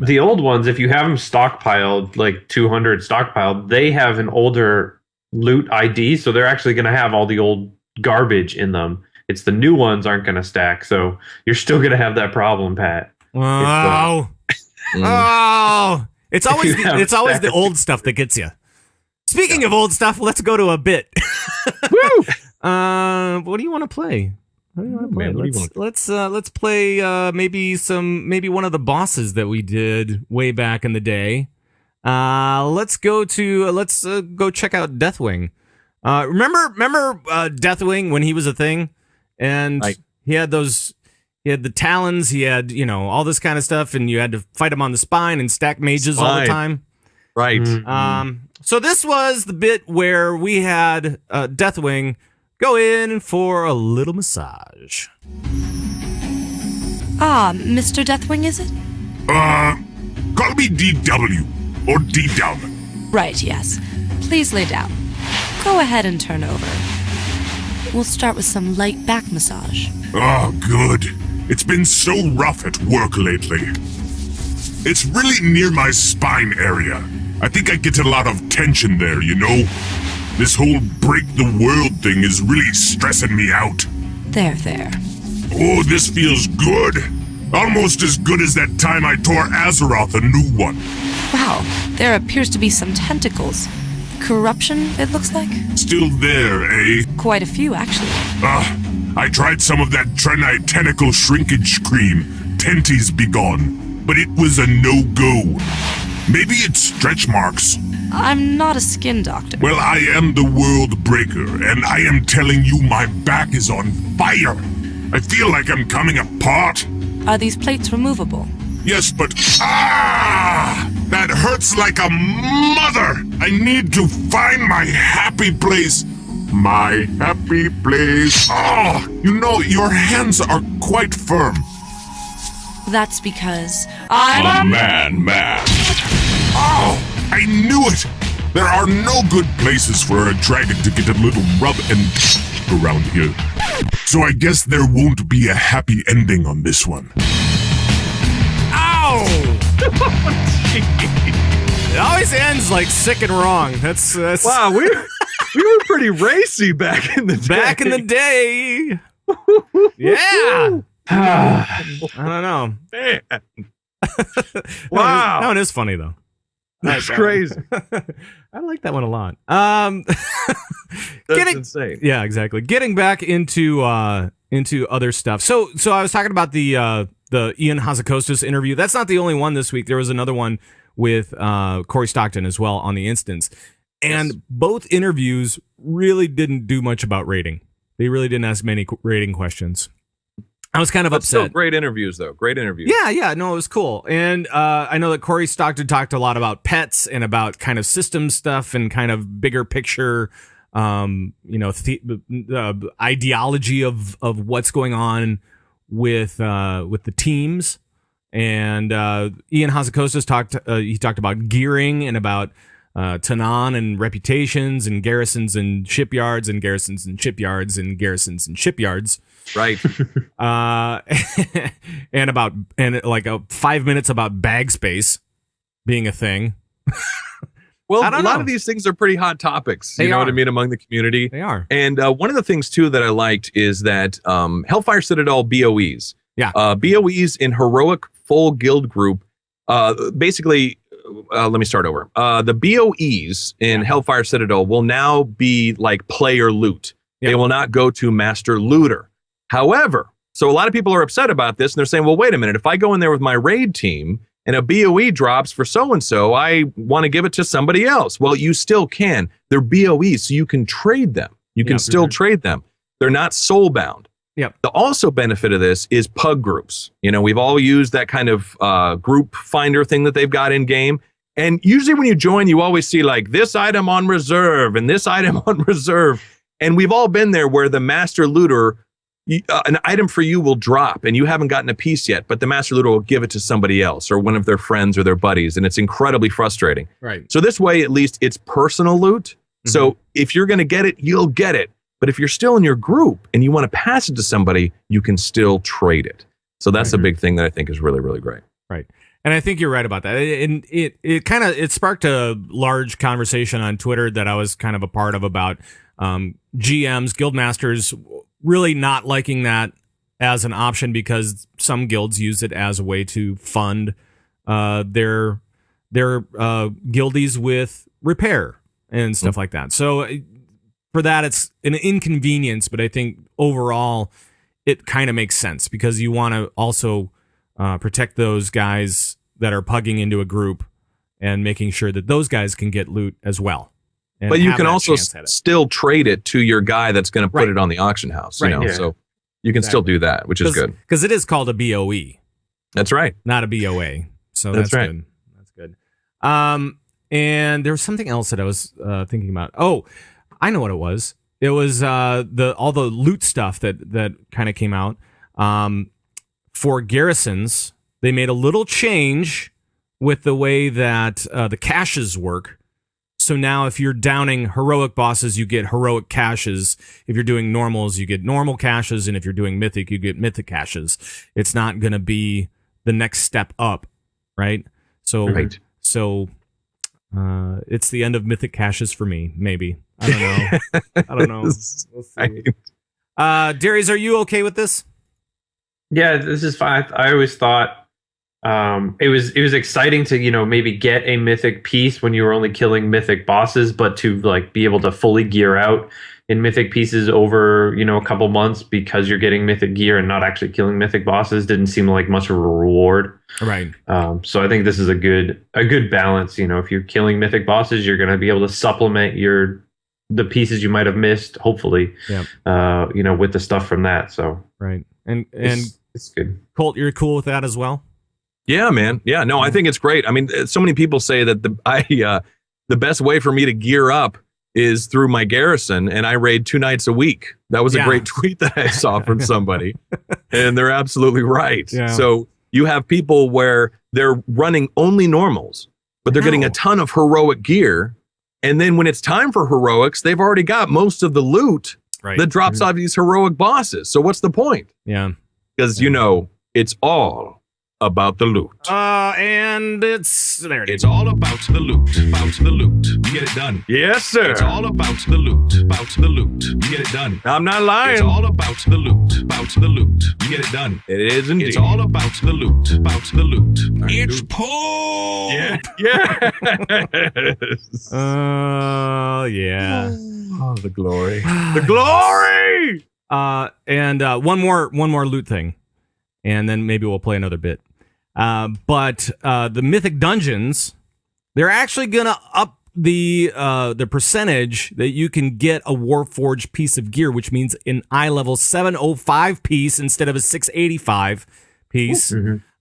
Speaker 4: the old ones, if you have them stockpiled, like 200 stockpiled, they have an older loot ID. So they're actually going to have all the old garbage in them. It's the new ones aren't going to stack. So you're still going to have that problem, Pat.
Speaker 1: Wow. Oh, it's always the old stuff that gets you. Speaking of old stuff, let's go to a bit.
Speaker 3: Woo!
Speaker 1: What do you want to play? Let's play maybe one of the bosses that we did way back in the day. Let's go check out Deathwing. Remember Deathwing when he was a thing, and he had the talons, he had, all this kind of stuff, and you had to fight him on the spine and stack mages all the time.
Speaker 3: Right.
Speaker 1: So this was the bit where we had Deathwing go in for a little massage.
Speaker 6: Mr. Deathwing, is it?
Speaker 7: Call me DW, or D-Dub.
Speaker 6: Right, yes. Please lay down. Go ahead and turn over. We'll start with some light back massage.
Speaker 7: Oh, good. It's been so rough at work lately. It's really near my spine area. I think I get a lot of tension there, This whole break the world thing is really stressing me out.
Speaker 6: There.
Speaker 7: Oh, this feels good. Almost as good as that time I tore Azeroth a new one.
Speaker 6: Wow, there appears to be some tentacles. Corruption, it looks like?
Speaker 7: Still there, eh?
Speaker 6: Quite a few, actually.
Speaker 7: I tried some of that Trenite tentacle shrinkage cream, Tenties Begone, but it was a no-go. Maybe it's stretch marks.
Speaker 6: I'm not a skin doctor.
Speaker 7: Well, I am the World Breaker, and I am telling you my back is on fire. I feel like I'm coming apart.
Speaker 6: Are these plates removable?
Speaker 7: Yes, but that hurts like a mother. I need to find my happy place. My happy place. Your hands are quite firm.
Speaker 6: That's because
Speaker 7: I'm a man. Oh, I knew it. There are no good places for a dragon to get a little rub and around here. So I guess there won't be a happy ending on this one.
Speaker 1: Ow! It always ends like sick and wrong. That's
Speaker 3: Wow, we were pretty racy back in the day.
Speaker 1: back in the day. Yeah. I don't know.
Speaker 3: Man.
Speaker 1: Wow. That one is funny though.
Speaker 3: That's crazy.
Speaker 1: I like that one a lot.
Speaker 3: That's insane.
Speaker 1: Yeah, exactly. Getting back into other stuff. So I was talking about the Ian Hazzikostas interview. That's not the only one this week. There was another one with Corey Stockton as well on the instance. And both interviews really didn't do much about rating. They really didn't ask many rating questions. I was kind of upset.
Speaker 3: Still great interviews, though. Great interviews.
Speaker 1: Yeah, no, it was cool. And I know that Corey Stockton talked a lot about pets and about kind of system stuff and kind of bigger picture, ideology of what's going on with the teams. And Ian Hazzikostas talked about gearing and about Tanan and reputations and garrisons and shipyards and garrisons and shipyards and garrisons and shipyards.
Speaker 3: Right.
Speaker 1: And like 5 minutes about bag space being a thing.
Speaker 3: Well, a lot of these things are pretty hot topics. You know what I mean? Among the community.
Speaker 1: They are.
Speaker 3: And one of the things, too, that I liked is that Hellfire Citadel BOEs.
Speaker 1: Yeah.
Speaker 3: BOEs in Heroic Full Guild Group. Basically, let me start over. The BOEs in Hellfire Citadel will now be like player loot. Yeah. They will not go to Master Looter. However, so a lot of people are upset about this, and they're saying, well, wait a minute. If I go in there with my raid team and a BOE drops for so-and-so, I want to give it to somebody else. Well, you still can. They're BOEs, so you can trade them. You can still trade them. They're not soul-bound.
Speaker 1: Yep.
Speaker 3: The also benefit of this is pug groups. You know, we've all used that kind of group finder thing that they've got in-game. And usually when you join, you always see like this item on reserve and this item on reserve. And we've all been there where the Master Looter, an item for you will drop and you haven't gotten a piece yet, but the Master Looter will give it to somebody else or one of their friends or their buddies. And it's incredibly frustrating.
Speaker 1: Right.
Speaker 3: So this way, at least it's personal loot. Mm-hmm. So if you're going to get it, you'll get it. But if you're still in your group and you want to pass it to somebody, you can still trade it. So that's a big thing that I think is really, really great.
Speaker 1: Right. And I think you're right about that. And it sparked a large conversation on Twitter that I was kind of a part of about GMs, guildmasters really not liking that as an option because some guilds use it as a way to fund their guildies with repair and stuff like that. So for that, it's an inconvenience, but I think overall it kind of makes sense because you want to also protect those guys that are pugging into a group and making sure that those guys can get loot as well.
Speaker 3: But you can also still trade it to your guy that's going to put it on the auction house, you know? Yeah. So you can still do that, which is good. Because
Speaker 1: it is called a BOE.
Speaker 3: That's right.
Speaker 1: Not a BOA. So that's right. Good. That's good. And there was something else that I was thinking about. Oh, I know what it was. It was all the loot stuff that kind of came out. For garrisons, they made a little change with the way that the caches work. So now if you're downing heroic bosses, you get heroic caches. If you're doing normals, you get normal caches. And if you're doing mythic, you get mythic caches. It's not going to be the next step up, right? So it's the end of mythic caches for me, maybe. I don't know. I don't know. We'll see. Darius, are you okay with this?
Speaker 4: Yeah, this is fine. I always thought it was exciting to maybe get a mythic piece when you were only killing mythic bosses, but to like be able to fully gear out in mythic pieces over a couple months because you're getting mythic gear and not actually killing mythic bosses didn't seem like much of a reward.
Speaker 1: Right.
Speaker 4: So I think this is a good balance. If you're killing mythic bosses, you're going to be able to supplement the pieces you might have missed, hopefully.
Speaker 1: Yep.
Speaker 4: With the stuff from that. So
Speaker 1: right. And
Speaker 4: it's good.
Speaker 1: Colt, you're cool with that as well?
Speaker 3: Yeah, man. Yeah, no, I think it's great. I mean, so many people say that the best way for me to gear up is through my garrison, and I raid 2 nights a week. That was a great tweet that I saw from somebody, and they're absolutely right. Yeah. So you have people where they're running only normals, but they're getting a ton of heroic gear, and then when it's time for heroics, they've already got most of the loot
Speaker 1: Right.
Speaker 3: that drops off these heroic bosses. So what's the point?
Speaker 1: Yeah.
Speaker 3: Because it's all about the loot.
Speaker 1: And there it is.
Speaker 5: It's all about the loot. About the loot. You get it done.
Speaker 3: Yes, sir.
Speaker 5: It's all about the loot. About the loot. You get it done.
Speaker 3: I'm not lying.
Speaker 5: It's all about the loot. About the loot. You get it done.
Speaker 3: It is indeed.
Speaker 5: It's all about the loot. About the loot. It's pull.
Speaker 3: Yeah. Yes.
Speaker 1: Yeah.
Speaker 3: Oh, the glory. The glory.
Speaker 1: And one more loot thing, and then maybe we'll play another bit. But the mythic dungeons, they're actually gonna up the percentage that you can get a Warforged piece of gear, which means an eye level 705 piece instead of a 685 piece,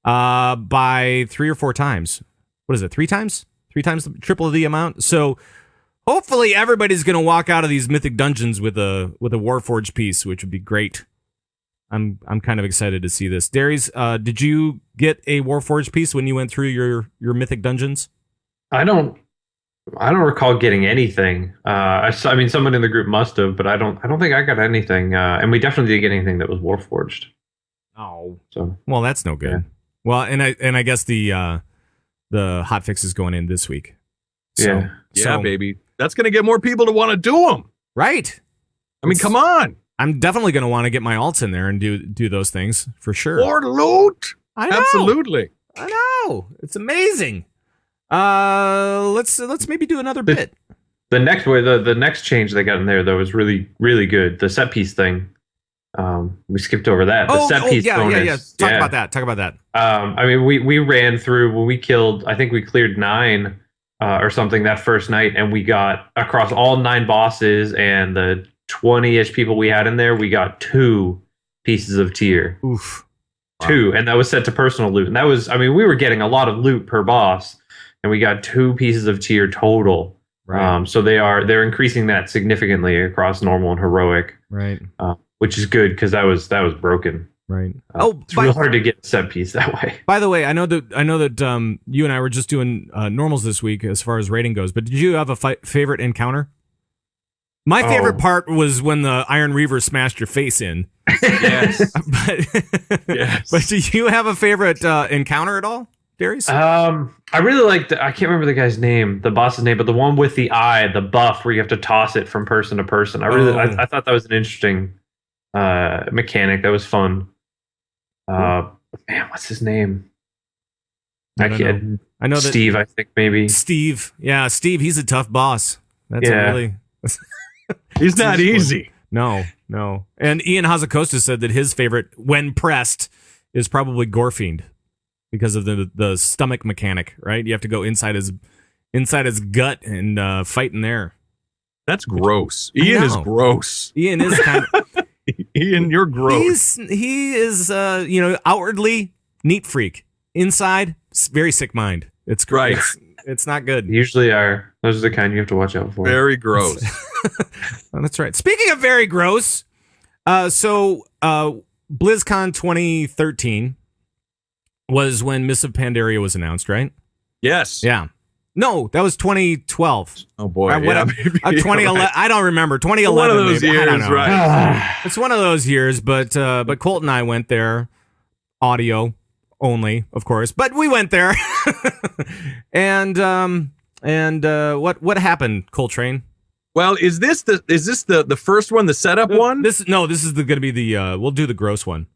Speaker 1: by 3 or 4 times. What is it? 3 times? 3 times, triple the amount. So hopefully everybody's gonna walk out of these mythic dungeons with a Warforged piece, which would be great. I'm kind of excited to see this. Darius, did you get a Warforged piece when you went through your mythic dungeons?
Speaker 4: I don't recall getting anything. I mean, someone in the group must have, but I don't think I got anything. And we definitely didn't get anything that was Warforged.
Speaker 1: Oh,
Speaker 4: so
Speaker 1: well, that's no good.
Speaker 4: Yeah.
Speaker 1: Well, and I guess the hotfix is going in this week. So,
Speaker 3: Yeah, baby. That's gonna get more people to want to do them.
Speaker 1: Right.
Speaker 3: I mean, come on.
Speaker 1: I'm definitely going to want to get my alts in there and do those things for sure.
Speaker 3: More loot.
Speaker 1: I know.
Speaker 3: Absolutely.
Speaker 1: I know. It's amazing. Let's maybe do another bit.
Speaker 4: The next change they got in there though was really, really good. The set piece thing. We skipped over that. The set piece bonus.
Speaker 1: Talk about that.
Speaker 4: I mean, we ran through when we killed. I think we cleared 9 or something that first night, and we got across all 9 bosses and the 20-ish people we had in there, we got 2 pieces of tier.
Speaker 1: Oof.
Speaker 4: 2, and that was set to personal loot. And that was, I mean, we were getting a lot of loot per boss, and we got 2 pieces of tier total.
Speaker 1: Right.
Speaker 4: So they're increasing that significantly across normal and heroic.
Speaker 1: Right.
Speaker 4: Which is good because that was broken.
Speaker 1: Right.
Speaker 4: It's real hard to get a set piece that way.
Speaker 1: By the way, I know that you and I were just doing normals this week as far as rating goes, but did you have a favorite encounter? My favorite part was when the Iron Reaver smashed your face in.
Speaker 3: Yes.
Speaker 1: But do you have a favorite encounter at all, Darius?
Speaker 4: I really liked. I can't remember the guy's name, the boss's name, but the one with the eye, the buff where you have to toss it from person to person. I thought that was an interesting mechanic. That was fun. Man, what's his name? I know that Steve. I think maybe
Speaker 1: Steve. Yeah, Steve. He's a tough boss. That's
Speaker 3: He's not easy.
Speaker 1: No. And Ian Hazacosta said that his favorite, when pressed, is probably Gorefiend because of the stomach mechanic. Right, you have to go inside his gut and fight in there.
Speaker 3: That's gross. Ian is gross.
Speaker 1: Ian is kind of.
Speaker 3: Ian, you're gross.
Speaker 1: He is outwardly neat freak. Inside, very sick mind. It's great.
Speaker 3: Right.
Speaker 1: It's not good.
Speaker 4: Usually those are the kind you have to watch out for.
Speaker 3: Very gross.
Speaker 1: Oh, that's right. Speaking of very gross, so BlizzCon 2013 was when Mists of Pandaria was announced, right?
Speaker 3: Yes.
Speaker 1: Yeah. No, that was 2012.
Speaker 3: Oh boy.
Speaker 1: 2011. Right. I don't remember. 2011.
Speaker 3: One of those years,
Speaker 1: I don't know.
Speaker 3: right?
Speaker 1: It's one of those years, but Colt and I went there, audio only, of course, but we went there. and what happened, Koltrane?
Speaker 3: Well, is this the first one, the setup one?
Speaker 1: This is going to be the we'll do the gross one.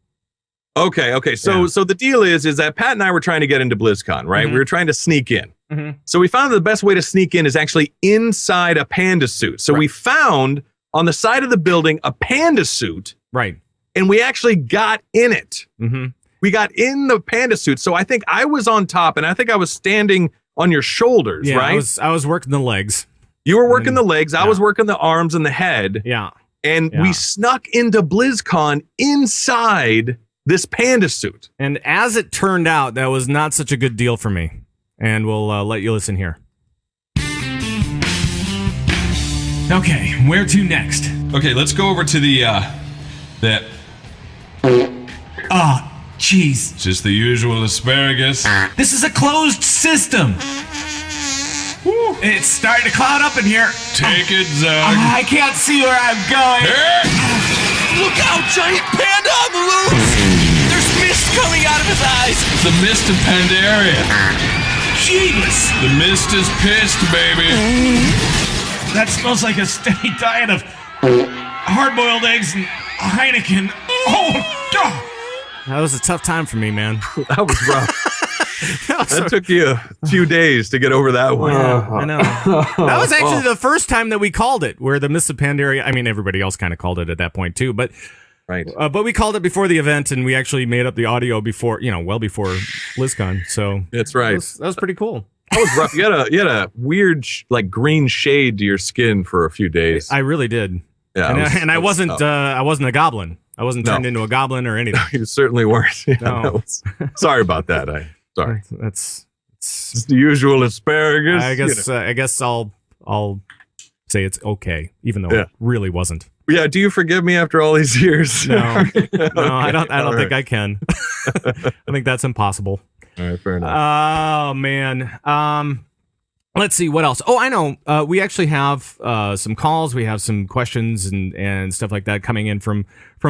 Speaker 3: Okay. So the deal is that Pat and I were trying to get into BlizzCon, right?
Speaker 1: Mm-hmm.
Speaker 3: We were trying to sneak in.
Speaker 1: Mm-hmm.
Speaker 3: So we found that the best way to sneak in is actually inside a panda suit. So we found on the side of the building a panda suit.
Speaker 1: Right.
Speaker 3: And we actually got in it.
Speaker 1: Mm-hmm.
Speaker 3: We got in the panda suit. So I think I was on top and I think I was standing on your shoulders, right?
Speaker 1: I was working the legs.
Speaker 3: You were working the legs. I was working the arms and the head.
Speaker 1: Yeah.
Speaker 3: And we snuck into BlizzCon inside this panda suit.
Speaker 1: And as it turned out, that was not such a good deal for me. And we'll let you listen here. Okay, where to next?
Speaker 5: Okay, let's go over to the that.
Speaker 1: Oh, jeez.
Speaker 5: Just the usual asparagus.
Speaker 1: This is a closed system. It's starting to cloud up in here.
Speaker 5: Take it, Zug.
Speaker 1: I can't see where I'm going.
Speaker 8: Look out, giant panda on the loose! There's mist coming out of his eyes!
Speaker 5: The mist of Pandaria.
Speaker 1: Jeebus!
Speaker 5: The mist is pissed, baby.
Speaker 1: That smells like a steady diet of hard-boiled eggs and Heineken. Oh, God. That was a tough time for me, man.
Speaker 3: That was rough. That took you a few days to get over that one.
Speaker 1: Yeah, I know. That was actually the first time that we called it, where the Mist of Pandaria. I mean, everybody else kind of called it at that point too, but
Speaker 3: right.
Speaker 1: But we called it before the event, and we actually made up the audio before, well before Blizzcon. So
Speaker 3: that's right.
Speaker 1: That was pretty cool.
Speaker 3: That was rough. You had a weird green shade to your skin for a few days.
Speaker 1: I really did.
Speaker 3: Yeah,
Speaker 1: I wasn't a goblin. I wasn't turned into a goblin or anything.
Speaker 3: You certainly weren't. Yeah,
Speaker 1: No.
Speaker 3: Sorry about that. Sorry.
Speaker 1: That's
Speaker 3: It's the usual asparagus.
Speaker 1: I guess I'll say it's okay, even though it really wasn't.
Speaker 3: Yeah. Do you forgive me after all these years?
Speaker 1: No, no, I don't think I can. I think that's impossible.
Speaker 3: All right, fair enough.
Speaker 1: Oh man. Let's see what else. Oh, I know. We actually have some calls. We have some questions and stuff like that coming in from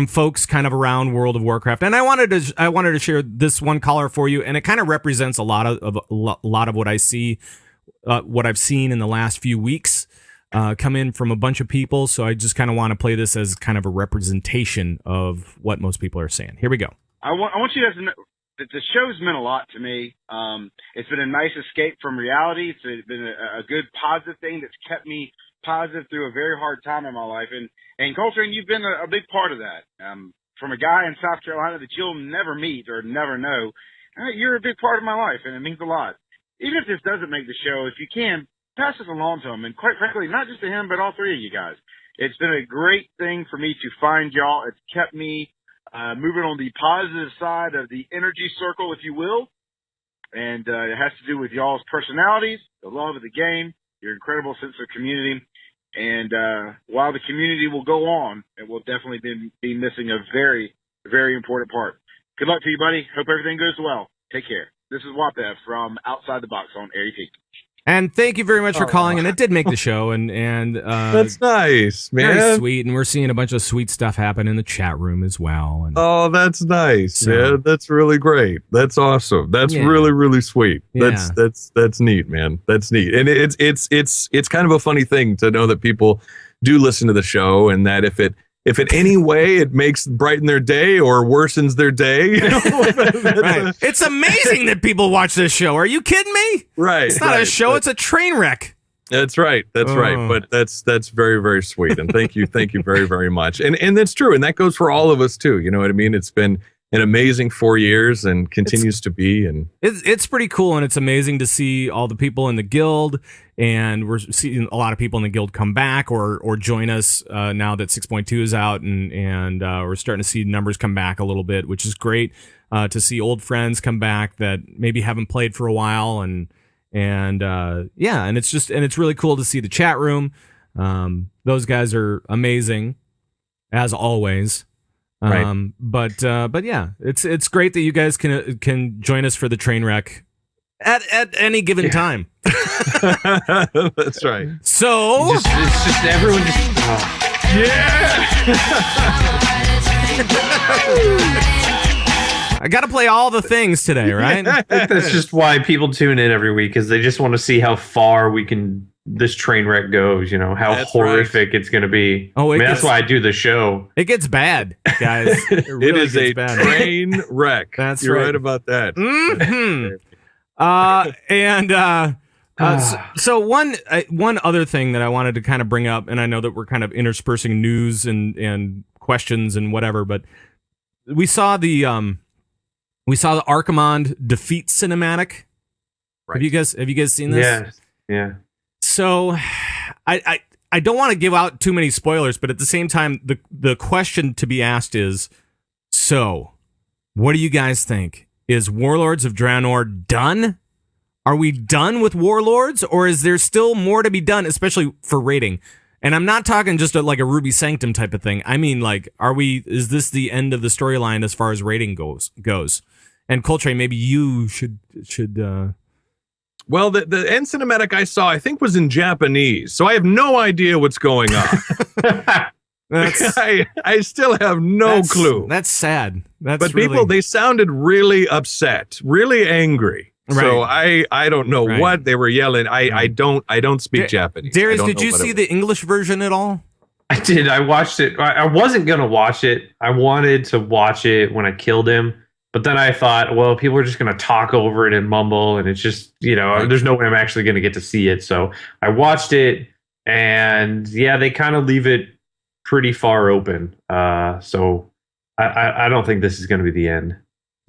Speaker 1: folks kind of around World of Warcraft. And I wanted to share this one caller for you, and it kind of represents a lot of what I see, what I've seen in the last few weeks come in from a bunch of people. So I just kind of want to play this as kind of a representation of what most people are saying. Here we go.
Speaker 9: I want you guys to know that the show's meant a lot to me. It's been a nice escape from reality. It's been a good positive thing that's kept me positive through a very hard time in my life. And Koltrane, you've been a big part of that. From a guy in South Carolina that you'll never meet or never know, you're a big part of my life, and it means a lot. Even if this doesn't make the show, if you can, pass this along to him. And quite frankly, not just to him, but all three of you guys. It's been a great thing for me to find y'all. It's kept me moving on the positive side of the energy circle, if you will. And it has to do with y'all's personalities, the love of the game, your incredible sense of community. And while the community will go on, it will definitely be missing a very, very important part. Good luck to you, buddy. Hope everything goes well. Take care. This is Wapev from Outside the Box on Airy Peak.
Speaker 1: And thank you very much for calling. And it did make the show. And
Speaker 3: that's nice, man.
Speaker 1: Very sweet. And we're seeing a bunch of sweet stuff happen in the chat room as well. And,
Speaker 3: oh, that's nice, man. That's really great. That's awesome. That's really, really sweet. That's neat, man. That's neat. And it's kind of a funny thing to know that people do listen to the show, and that if in any way it makes brighten their day or worsens their day,
Speaker 1: right. It's amazing that people watch this show. Are you kidding me?
Speaker 3: Right.
Speaker 1: It's not a show, it's a train wreck.
Speaker 3: That's right. That's right. But that's very, very sweet. And thank you very, very much. And that's true. And that goes for all of us too. You know what I mean? It's been an amazing 4 years and continues to be. And
Speaker 1: it's pretty cool, and it's amazing to see all the people in the guild, and we're seeing a lot of people in the guild come back or join us now that 6.2 is out, and we're starting to see numbers come back a little bit, which is great to see old friends come back that maybe haven't played for a while, and it's really cool to see the chat room. Those guys are amazing as always.
Speaker 3: Right.
Speaker 1: But yeah, it's great that you guys can join us for the train wreck at any given time.
Speaker 3: That's right.
Speaker 1: So
Speaker 4: it's just everyone just
Speaker 1: I got to play all the things today, right?
Speaker 4: I think that's just why people tune in every week, because they just want to see how far this train wreck goes, how that's horrific it's going to be.
Speaker 1: Oh,
Speaker 4: that's why I do the show.
Speaker 1: It gets bad, guys.
Speaker 3: It is a train wreck.
Speaker 1: That's
Speaker 3: You're right about that.
Speaker 1: Mm-hmm. So one other thing that I wanted to kind of bring up, and I know that we're kind of interspersing news and questions and whatever, but we saw the Archimond defeat cinematic.
Speaker 3: Right.
Speaker 1: Have you guys seen this?
Speaker 4: Yeah.
Speaker 1: So, I don't want to give out too many spoilers, but at the same time, the question to be asked is, so, what do you guys think? Is Warlords of Draenor done? Are we done with Warlords, or is there still more to be done, especially for rating? And I'm not talking just like a Ruby Sanctum type of thing. I mean, is this the end of the storyline as far as rating goes? And Koltrane, maybe you should
Speaker 3: Well, the end cinematic I saw, I think, was in Japanese, so I have no idea what's going on. I still have no clue.
Speaker 1: That's sad.
Speaker 3: But people, they sounded really upset, really angry. Right. So I don't know what they were yelling. I don't speak Japanese.
Speaker 1: Darius, did you see the English version at all?
Speaker 4: I did. I watched it. I wasn't gonna watch it. I wanted to watch it when I killed him. But then I thought, well, people are just going to talk over it and mumble, and it's just, there's no way I'm actually going to get to see it. So I watched it, and yeah, they kind of leave it pretty far open. So I don't think this is going to be the end.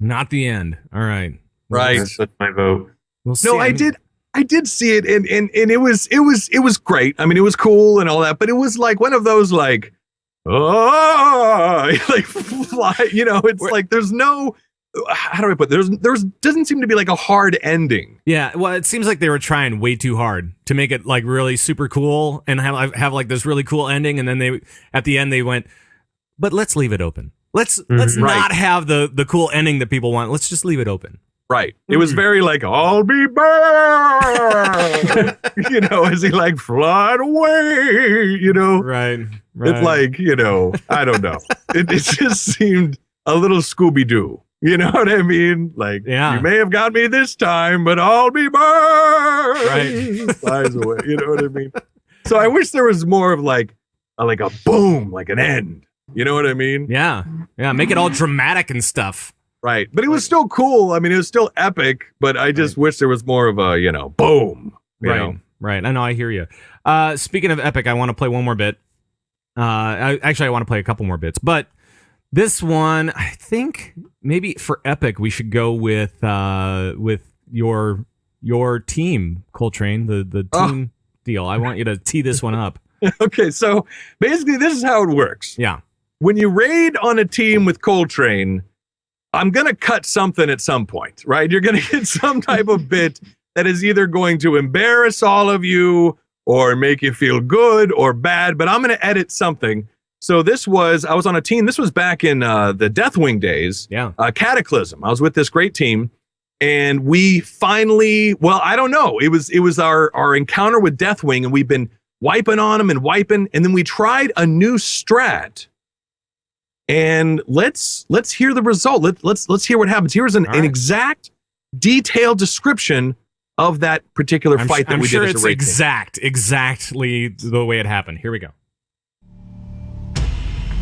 Speaker 1: Not the end. All right.
Speaker 3: Right.
Speaker 4: That's my vote.
Speaker 1: We'll see.
Speaker 3: No, I did see it, and it was great. I mean, it was cool and all that, but it was like one of those like, oh, like fly. It's like there's no. How do I put it? There's doesn't seem to be like a hard ending.
Speaker 1: Yeah, well, it seems like they were trying way too hard to make it like really super cool and have like this really cool ending, and then at the end they went, but let's leave it open. Let's not have the cool ending that people want. Let's just leave it open.
Speaker 3: Right. It was very like, I'll be back, as he like flying away,
Speaker 1: Right.
Speaker 3: It's like, I don't know. It just seemed a little Scooby-Doo. You know what I mean? Like, you may have got me this time, but I'll be back.
Speaker 1: Right.
Speaker 3: Flies away. You know what I mean? So I wish there was more of like a boom, like an end. You know what I mean?
Speaker 1: Yeah. Yeah. Make it all dramatic and stuff.
Speaker 3: Right. But it was still cool. I mean, it was still epic, but I just wish there was more of a, boom.
Speaker 1: Right. I know. I hear you. Speaking of epic, I want to play one more bit. I want to play a couple more bits, but this one, I think maybe for epic, we should go with your team, Koltrane, the team deal. I want you to tee this one up.
Speaker 3: Okay. So basically this is how it works.
Speaker 1: Yeah.
Speaker 3: When you raid on a team with Koltrane, I'm going to cut something at some point, right? You're going to get some type of bit that is either going to embarrass all of you or make you feel good or bad, but I'm going to edit something. So I was on a team, this was back in the Deathwing days, Cataclysm. I was with this great team, and we finally, I don't know, it was our encounter with Deathwing, and we've been wiping on them and wiping, and then we tried a new strat. And let's hear the result. Let's hear what happens. Here's an exact, detailed description of that particular fight that we did. I'm sure it's
Speaker 1: exactly the way it happened. Here we go.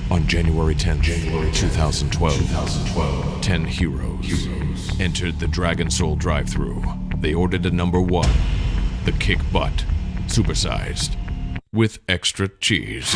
Speaker 5: On January 10th, 2012, 10 heroes entered the Dragon Soul drive-thru. They ordered a number 1, the kick butt, supersized, with extra cheese.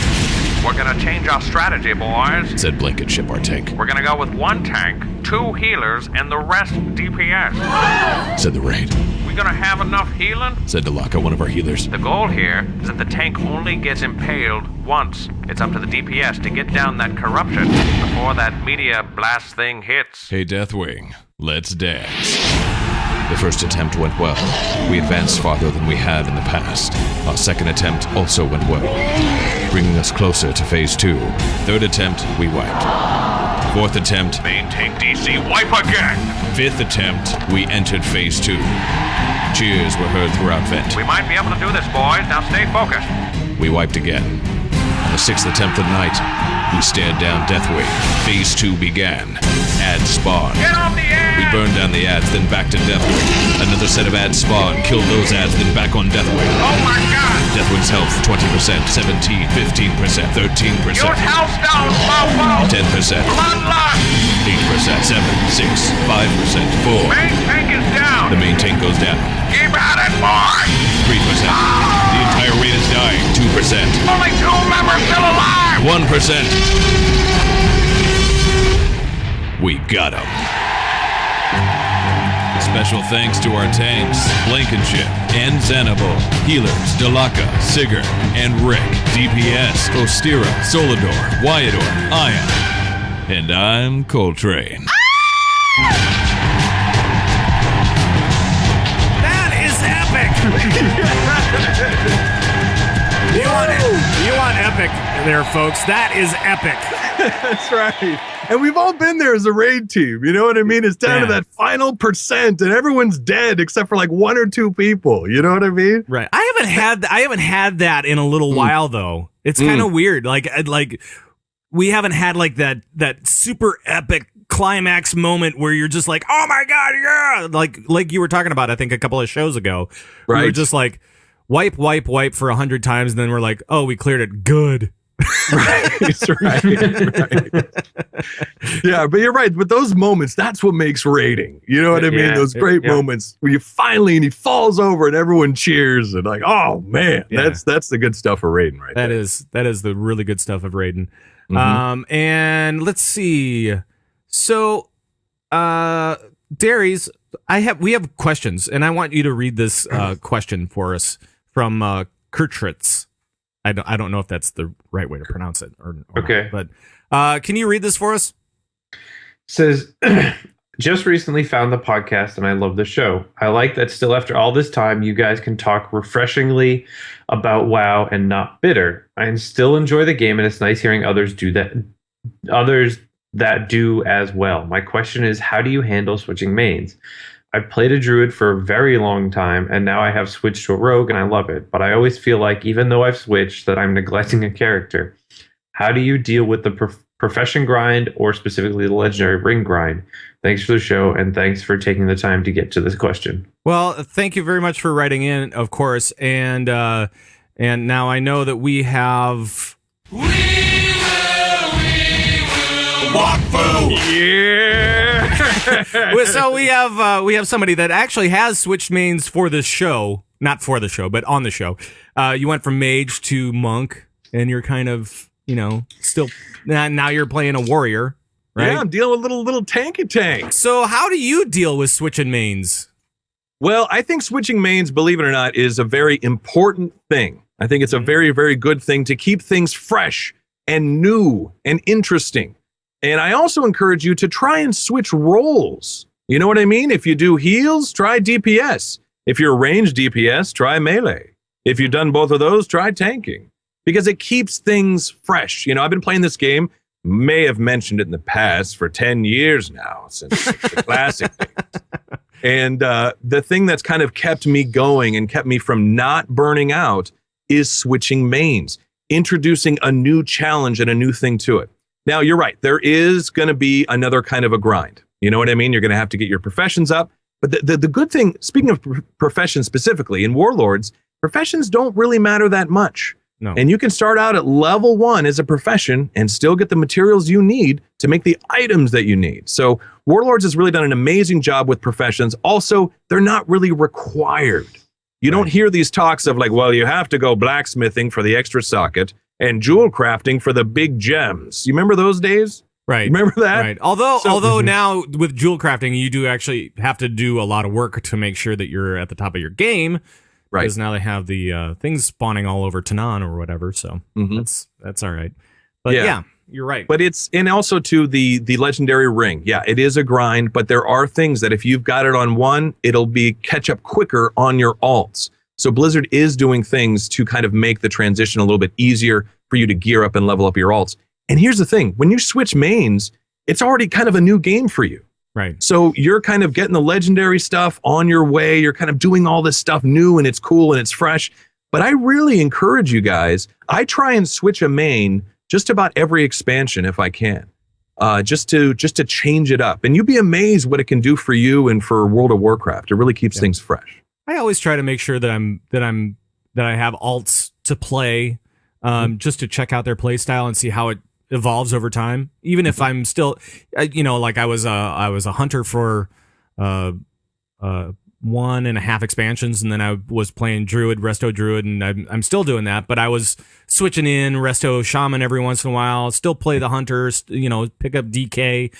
Speaker 10: We're gonna change our strategy, boys,
Speaker 5: said Blanket Ship our tank.
Speaker 10: We're gonna go with 1 tank, 2 healers, and the rest DPS,
Speaker 5: said the raid.
Speaker 10: We gonna have enough healing,
Speaker 5: said Delaka, one of our healers.
Speaker 10: The goal here is that the tank only gets impaled once. It's up to the DPS to get down that corruption before that media blast thing hits.
Speaker 5: Hey Deathwing, let's dance. The first attempt went well. We advanced farther than we had in the past. Our second attempt also went well, bringing us closer to phase 2. Third attempt, we wiped. Fourth attempt,
Speaker 10: main tank DC, wipe again.
Speaker 5: Fifth attempt, we entered phase 2. Cheers were heard throughout Vent.
Speaker 10: We might be able to do this, boys. Now stay focused.
Speaker 5: We wiped again. On the 6th attempt of the night, we stared down Deathwing. Phase 2 began. Ads spawned.
Speaker 10: Get on the ad!
Speaker 5: We burned down the ads, then back to Deathwing. Another set of ads spawned, killed those ads, then back on Deathwing.
Speaker 10: Oh my god!
Speaker 5: Deathwing's health, 20%, 17, 15%, 13%.
Speaker 10: Use health stones, mofo!
Speaker 5: 10%.
Speaker 10: Bloodlust!
Speaker 5: 8%, 7, 6, 5%, 4.
Speaker 10: Main tank is down!
Speaker 5: The main tank goes down.
Speaker 10: Keep at it, boys!
Speaker 5: 3%. The entire raid is dying. 2%.
Speaker 10: Only 2 members still alive!
Speaker 5: 1%. We got him. Special thanks to our tanks, Blankenship and Xanable, healers, Delaka, Sigurd, and Rick, DPS, Ostira, Solidor, Wyador, Ion, and I'm Koltrane.
Speaker 1: That is epic! You want epic there, folks. That is epic.
Speaker 3: That's right. And we've all been there as a raid team. You know what I mean? It's down to that final percent, and everyone's dead except for like 1 or 2 people. You know what I mean?
Speaker 1: Right. I haven't had that in a little while though. It's kind of weird. Like we haven't had like that super epic climax moment where you're just like, oh my god, yeah, like you were talking about, I think a couple of shows ago. Right. We were just like wipe for 100 times, and then we're like, oh, we cleared it. Good.
Speaker 3: right. Yeah, but you're right. But those moments, that's what makes raiding. You know what I mean? Those great moments where you finally, and he falls over and everyone cheers and like, oh man, that's the good stuff of raiding, right?
Speaker 1: That is the really good stuff of raiding. And let's see. So, Darius, we have questions, and I want you to read this question for us from Kurtritz. I don't know if that's the right way to pronounce it or
Speaker 4: okay,
Speaker 1: not, but can you read this for us?
Speaker 4: Says, just recently found the podcast and I love the show. I like that still after all this time, you guys can talk refreshingly about WoW and not bitter. I still enjoy the game, and it's nice hearing others that do as well. My question is, how do you handle switching mains? I've played a druid for a very long time, and now I have switched to a rogue, and I love it. But I always feel like, even though I've switched, that I'm neglecting a character. How do you deal with the profession grind, or specifically the legendary ring grind? Thanks for the show, and thanks for taking the time to get to this question.
Speaker 1: Well, thank you very much for writing in, of course. And now I know that we have...
Speaker 5: We will walk food.
Speaker 3: Yeah.
Speaker 1: So we have somebody that actually has switched mains for this show, not for the show, but on the show. You went from mage to monk, and you're kind of, still now you're playing a warrior, right?
Speaker 3: Yeah, I'm dealing with little tanky tank.
Speaker 1: So how do you deal with switching mains?
Speaker 3: Well, I think switching mains, believe it or not, is a very important thing. I think it's a very, very good thing to keep things fresh and new and interesting. And I also encourage you to try and switch roles. You know what I mean? If you do heals, try DPS. If you're ranged DPS, try melee. If you've done both of those, try tanking. Because it keeps things fresh. I've been playing this game, may have mentioned it in the past, for 10 years now, since the classic days. And the thing that's kind of kept me going and kept me from not burning out is switching mains, introducing a new challenge and a new thing to it. Now, you're right. There is going to be another kind of a grind. You know what I mean? You're going to have to get your professions up. But the good thing, speaking of professions specifically, in Warlords, professions don't really matter that much.
Speaker 1: No.
Speaker 3: And you can start out at level 1 as a profession and still get the materials you need to make the items that you need. So Warlords has really done an amazing job with professions. Also, they're not really required. You don't hear these talks of like, well, you have to go blacksmithing for the extra socket and jewel crafting for the big gems. You remember those days?
Speaker 1: Right.
Speaker 3: Remember that?
Speaker 1: Right. Although now with jewel crafting, you do actually have to do a lot of work to make sure that you're at the top of your game. Right. Because now they have the things spawning all over Tanan or whatever. So that's all right. But yeah, you're right.
Speaker 3: But and also to the legendary ring. Yeah, it is a grind, but there are things that if you've got it on one, it'll be catch up quicker on your alts. So Blizzard is doing things to kind of make the transition a little bit easier for you to gear up and level up your alts. And here's the thing, when you switch mains, it's already kind of a new game for you.
Speaker 1: Right.
Speaker 3: So you're kind of getting the legendary stuff on your way. You're kind of doing all this stuff new, and it's cool and it's fresh. But I really encourage you guys, I try and switch a main just about every expansion if I can, just to change it up. And you'd be amazed what it can do for you and for World of Warcraft. It really keeps things fresh.
Speaker 1: I always try to make sure that I have alts to play, just to check out their play style and see how it evolves over time. Even if I'm still, like I was a hunter for 1.5 expansions, and then I was playing Druid, Resto Druid, and I'm still doing that. But I was switching in Resto Shaman every once in a while. Still play the hunters, pick up DK,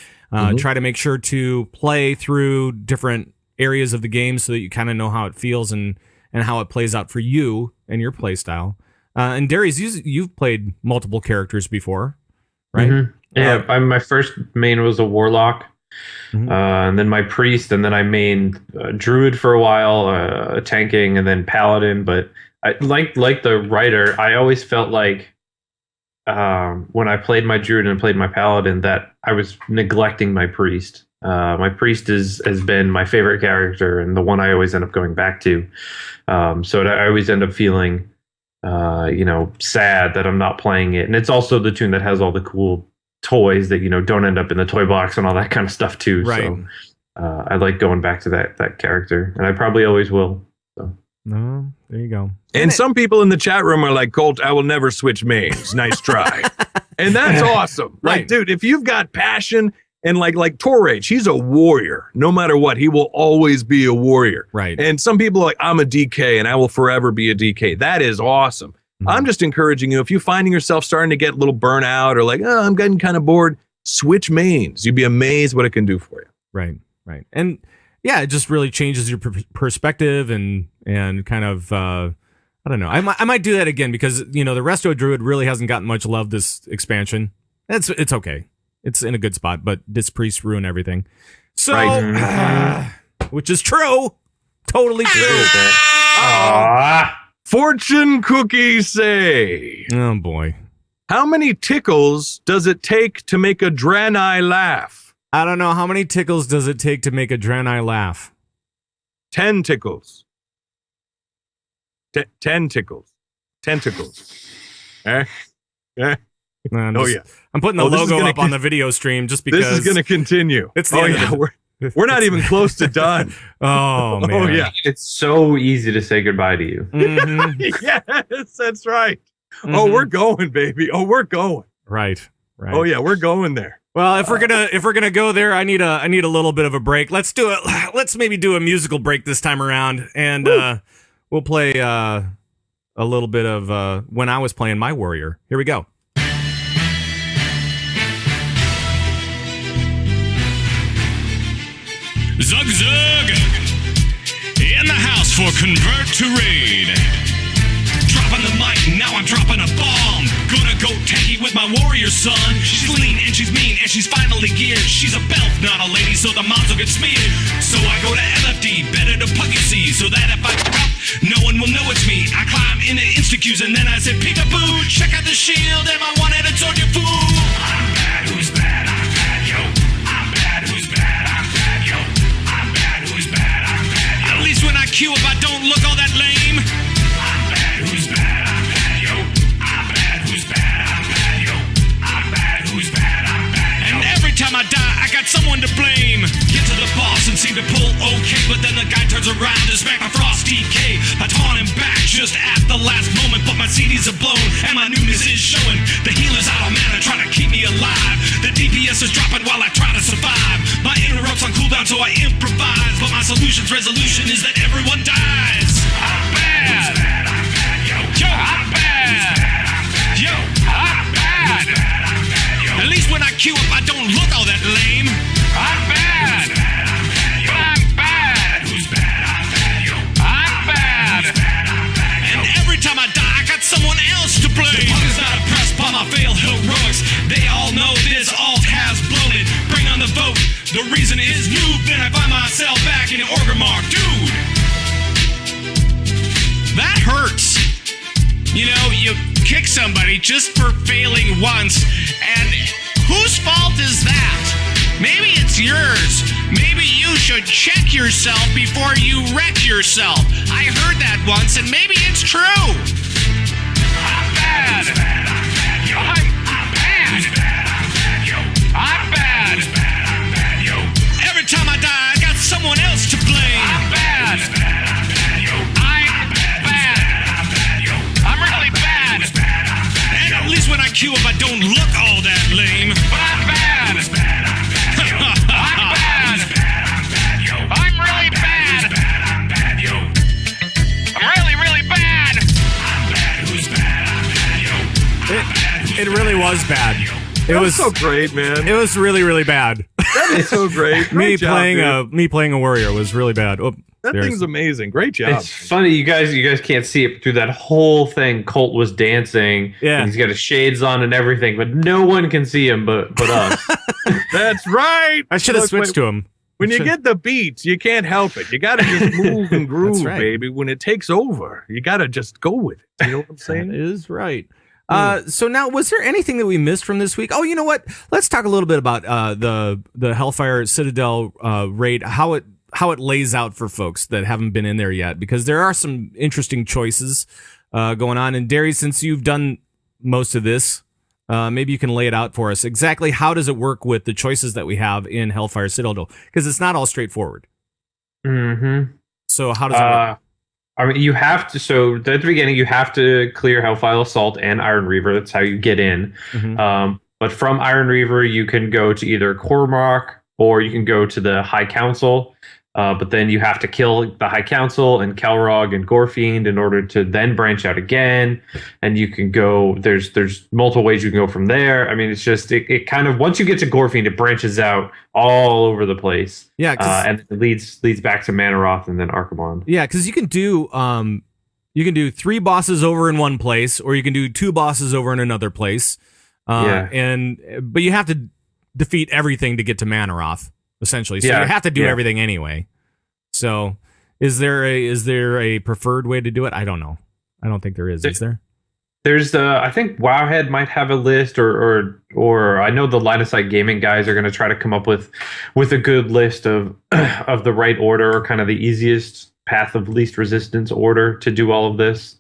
Speaker 1: try to make sure to play through different areas of the game so that you kind of know how it feels and how it plays out for you and your play style. And Darius, you've played multiple characters before, right?
Speaker 4: Mm-hmm. Yeah, my first main was a warlock, and then my priest, and then I mained druid for a while, tanking, and then paladin. But I like the writer, I always felt like when I played my druid and played my paladin that I was neglecting my priest. My priest has been my favorite character and the one I always end up going back to. So I always end up feeling, sad that I'm not playing it. And it's also the tune that has all the cool toys that, don't end up in the toy box and all that kind of stuff too.
Speaker 1: Right.
Speaker 4: So I like going back to that character, and I probably always will. So.
Speaker 1: No, there you go.
Speaker 3: And some people in the chat room are like, Colt, I will never switch mains. Nice try. And that's awesome. Like,
Speaker 1: Right.
Speaker 3: dude, if you've got passion and like Torage, he's a warrior. No matter what, he will always be a warrior.
Speaker 1: Right.
Speaker 3: And some people are like, I'm a DK and I will forever be a DK. That is awesome.
Speaker 1: Mm-hmm.
Speaker 3: I'm just encouraging you, if you're finding yourself starting to get a little burnout or like, oh, I'm getting kind of bored, switch mains. You'd be amazed what it can do for you.
Speaker 1: Right. And yeah, it just really changes your perspective and kind of, I don't know. I might do that again because, the Resto Druid really hasn't gotten much love this expansion. It's okay. It's in a good spot, but this priest ruined everything. So, which is true. Totally true.
Speaker 3: Fortune cookies say,
Speaker 1: Oh, boy.
Speaker 3: how many tickles does it take to make a Draenei laugh?
Speaker 1: I don't know. How many tickles does it take to make a Draenei laugh?
Speaker 3: 10 tickles. 10 tickles. Tentacles. Eh?
Speaker 1: I'm putting the
Speaker 3: Oh, this is
Speaker 1: logo
Speaker 3: gonna
Speaker 1: up on the video stream just because.
Speaker 3: This is going to continue.
Speaker 1: It's the end of the-
Speaker 3: we're not even close to done.
Speaker 1: Oh, man.
Speaker 3: Oh, yeah.
Speaker 4: It's so easy to say goodbye to you.
Speaker 1: Mhm.
Speaker 3: Yes, that's right. Oh,
Speaker 1: Mhm.
Speaker 3: we're going, baby. Oh, we're going.
Speaker 1: Right.
Speaker 3: Oh, yeah, we're going there.
Speaker 1: Well, if we're gonna go there, I need a little bit of a break. Let's do it. Let's maybe do a musical break this time around, and we'll play a little bit of when I was playing my warrior. Here we go.
Speaker 11: Zug Zug in the house for Convert to Raid. Dropping the mic, now I'm dropping a bomb. Gonna go tanky with my warrior son. She's lean and she's mean and she's finally geared. She's a belf, not a lady, so the moms will get smeared. So I go to LFD, better to Pucky C, so that if I drop, no one will know it's me. I climb into insta-queues and then I say peekaboo. Check out the shield and my one-headed soldier fool. I'm bad, who's bad? I'm bad, yo. I'm bad, who's bad? I'm bad, yo. I'm bad, who's bad? I'm bad, yo. At least when I queue up, I don't look all that lame. I'm bad, who's bad? I'm bad, yo. I'm bad, who's bad? I'm bad, yo. I'm bad, who's bad? I'm bad, yo. And every time I die, I got someone to blame. Get to the boss and seem to pull okay, but then the guy turns around and smack my Frost DK. I taunt him back just at the last moment, but my CDs are blown and my newness is showing. The healer's out of mana trying to keep me alive. The DPS is dropping while I try to survive. My interrupts on cooldown, so I improvise, but my solution's resolution is that everyone dies. I'm bad. Who's bad? I'm bad, yo. Yo, I'm bad. Who's bad? I'm bad. Yo, I'm bad. Who's bad? I'm bad, yo. At least when I queue up, I don't look all that lame. I'm bad. Who's bad? I'm bad, yo. I'm bad. Who's bad? I'm bad, yo. I'm bad. Who's bad? I'm bad, yo. And every time I die, I got someone else to blame. The punk is not impressed by my failed heroics. They all know this alt has blown it. Bring on the vote. The reason is noob. Then I find myself back in Orgrimmar, dude. That hurts. You know, you kick somebody just for failing once, and whose fault is that? Maybe it's yours. Maybe you should check yourself before you wreck yourself. I heard that once, and maybe it's true. I'm bad. Who's bad? I'm bad, yo. I'm bad. Who's bad? I'm bad, yo. I'm bad. Who's bad? I'm bad, yo. Every time I die, I got someone else to blame. I'm bad. Who's bad? I'm bad, yo. I'm bad. I'm bad, yo. I'm really bad. Who's bad? I'm bad, and at least when I queue up, I don't look all that lame. But I'm bad. Who's bad? I'm bad, yo. I'm bad. Who's bad? I'm bad, yo. I'm really bad. Who's bad? I'm bad, yo. I'm really, really bad. I'm bad. Who's bad? I'm bad, yo.
Speaker 1: It really was bad. It was
Speaker 3: so great, man.
Speaker 1: It was really, really bad.
Speaker 3: That is so great.
Speaker 1: me
Speaker 3: Great job,
Speaker 1: playing a warrior was really bad. Oh,
Speaker 3: that thing's amazing. Great job.
Speaker 4: It's funny, you guys can't see it through that whole thing. Colt was dancing.
Speaker 1: Yeah,
Speaker 4: and he's got his shades on and everything, but no one can see him but us.
Speaker 3: That's right.
Speaker 1: I should have switched to him.
Speaker 3: When you get the beats, you can't help it. You got to just move and groove,
Speaker 1: right.
Speaker 3: baby. When it takes over, you got to just go with it. You know what I'm saying?
Speaker 1: That is right. So now, was there anything that we missed from this week? Oh, you know what? Let's talk a little bit about the Hellfire Citadel raid, how it lays out for folks that haven't been in there yet, because there are some interesting choices going on. And Darius, since you've done most of this, maybe you can lay it out for us. Exactly how does it work with the choices that we have in Hellfire Citadel? Because it's not all straightforward.
Speaker 4: Mm-hmm.
Speaker 1: So how does it work?
Speaker 4: I mean, you have to. So at the beginning, you have to clear Hellfire Assault and Iron Reaver. That's how you get in.
Speaker 1: Mm-hmm.
Speaker 4: But from Iron Reaver, you can go to either Cormac or you can go to the High Council. But then you have to kill the High Council and Kelrog and Gorefiend in order to then branch out again. And you can go. There's multiple ways you can go from there. I mean, it's just it kind of, once you get to Gorefiend, it branches out all over the place.
Speaker 1: Yeah,
Speaker 4: and it leads back to Manaroth and then Archimond.
Speaker 1: Yeah, because you can do 3 bosses over in one place, or you can do 2 bosses over in another place. But you have to defeat everything to get to Manaroth, essentially. So you have to do everything anyway. So is there a preferred way to do it? I don't know. I don't think there is. Is there?
Speaker 4: There's I think Wowhead might have a list, or I know the Line of Sight Gaming guys are going to try to come up with a good list of the right order, or kind of the easiest path of least resistance order to do all of this.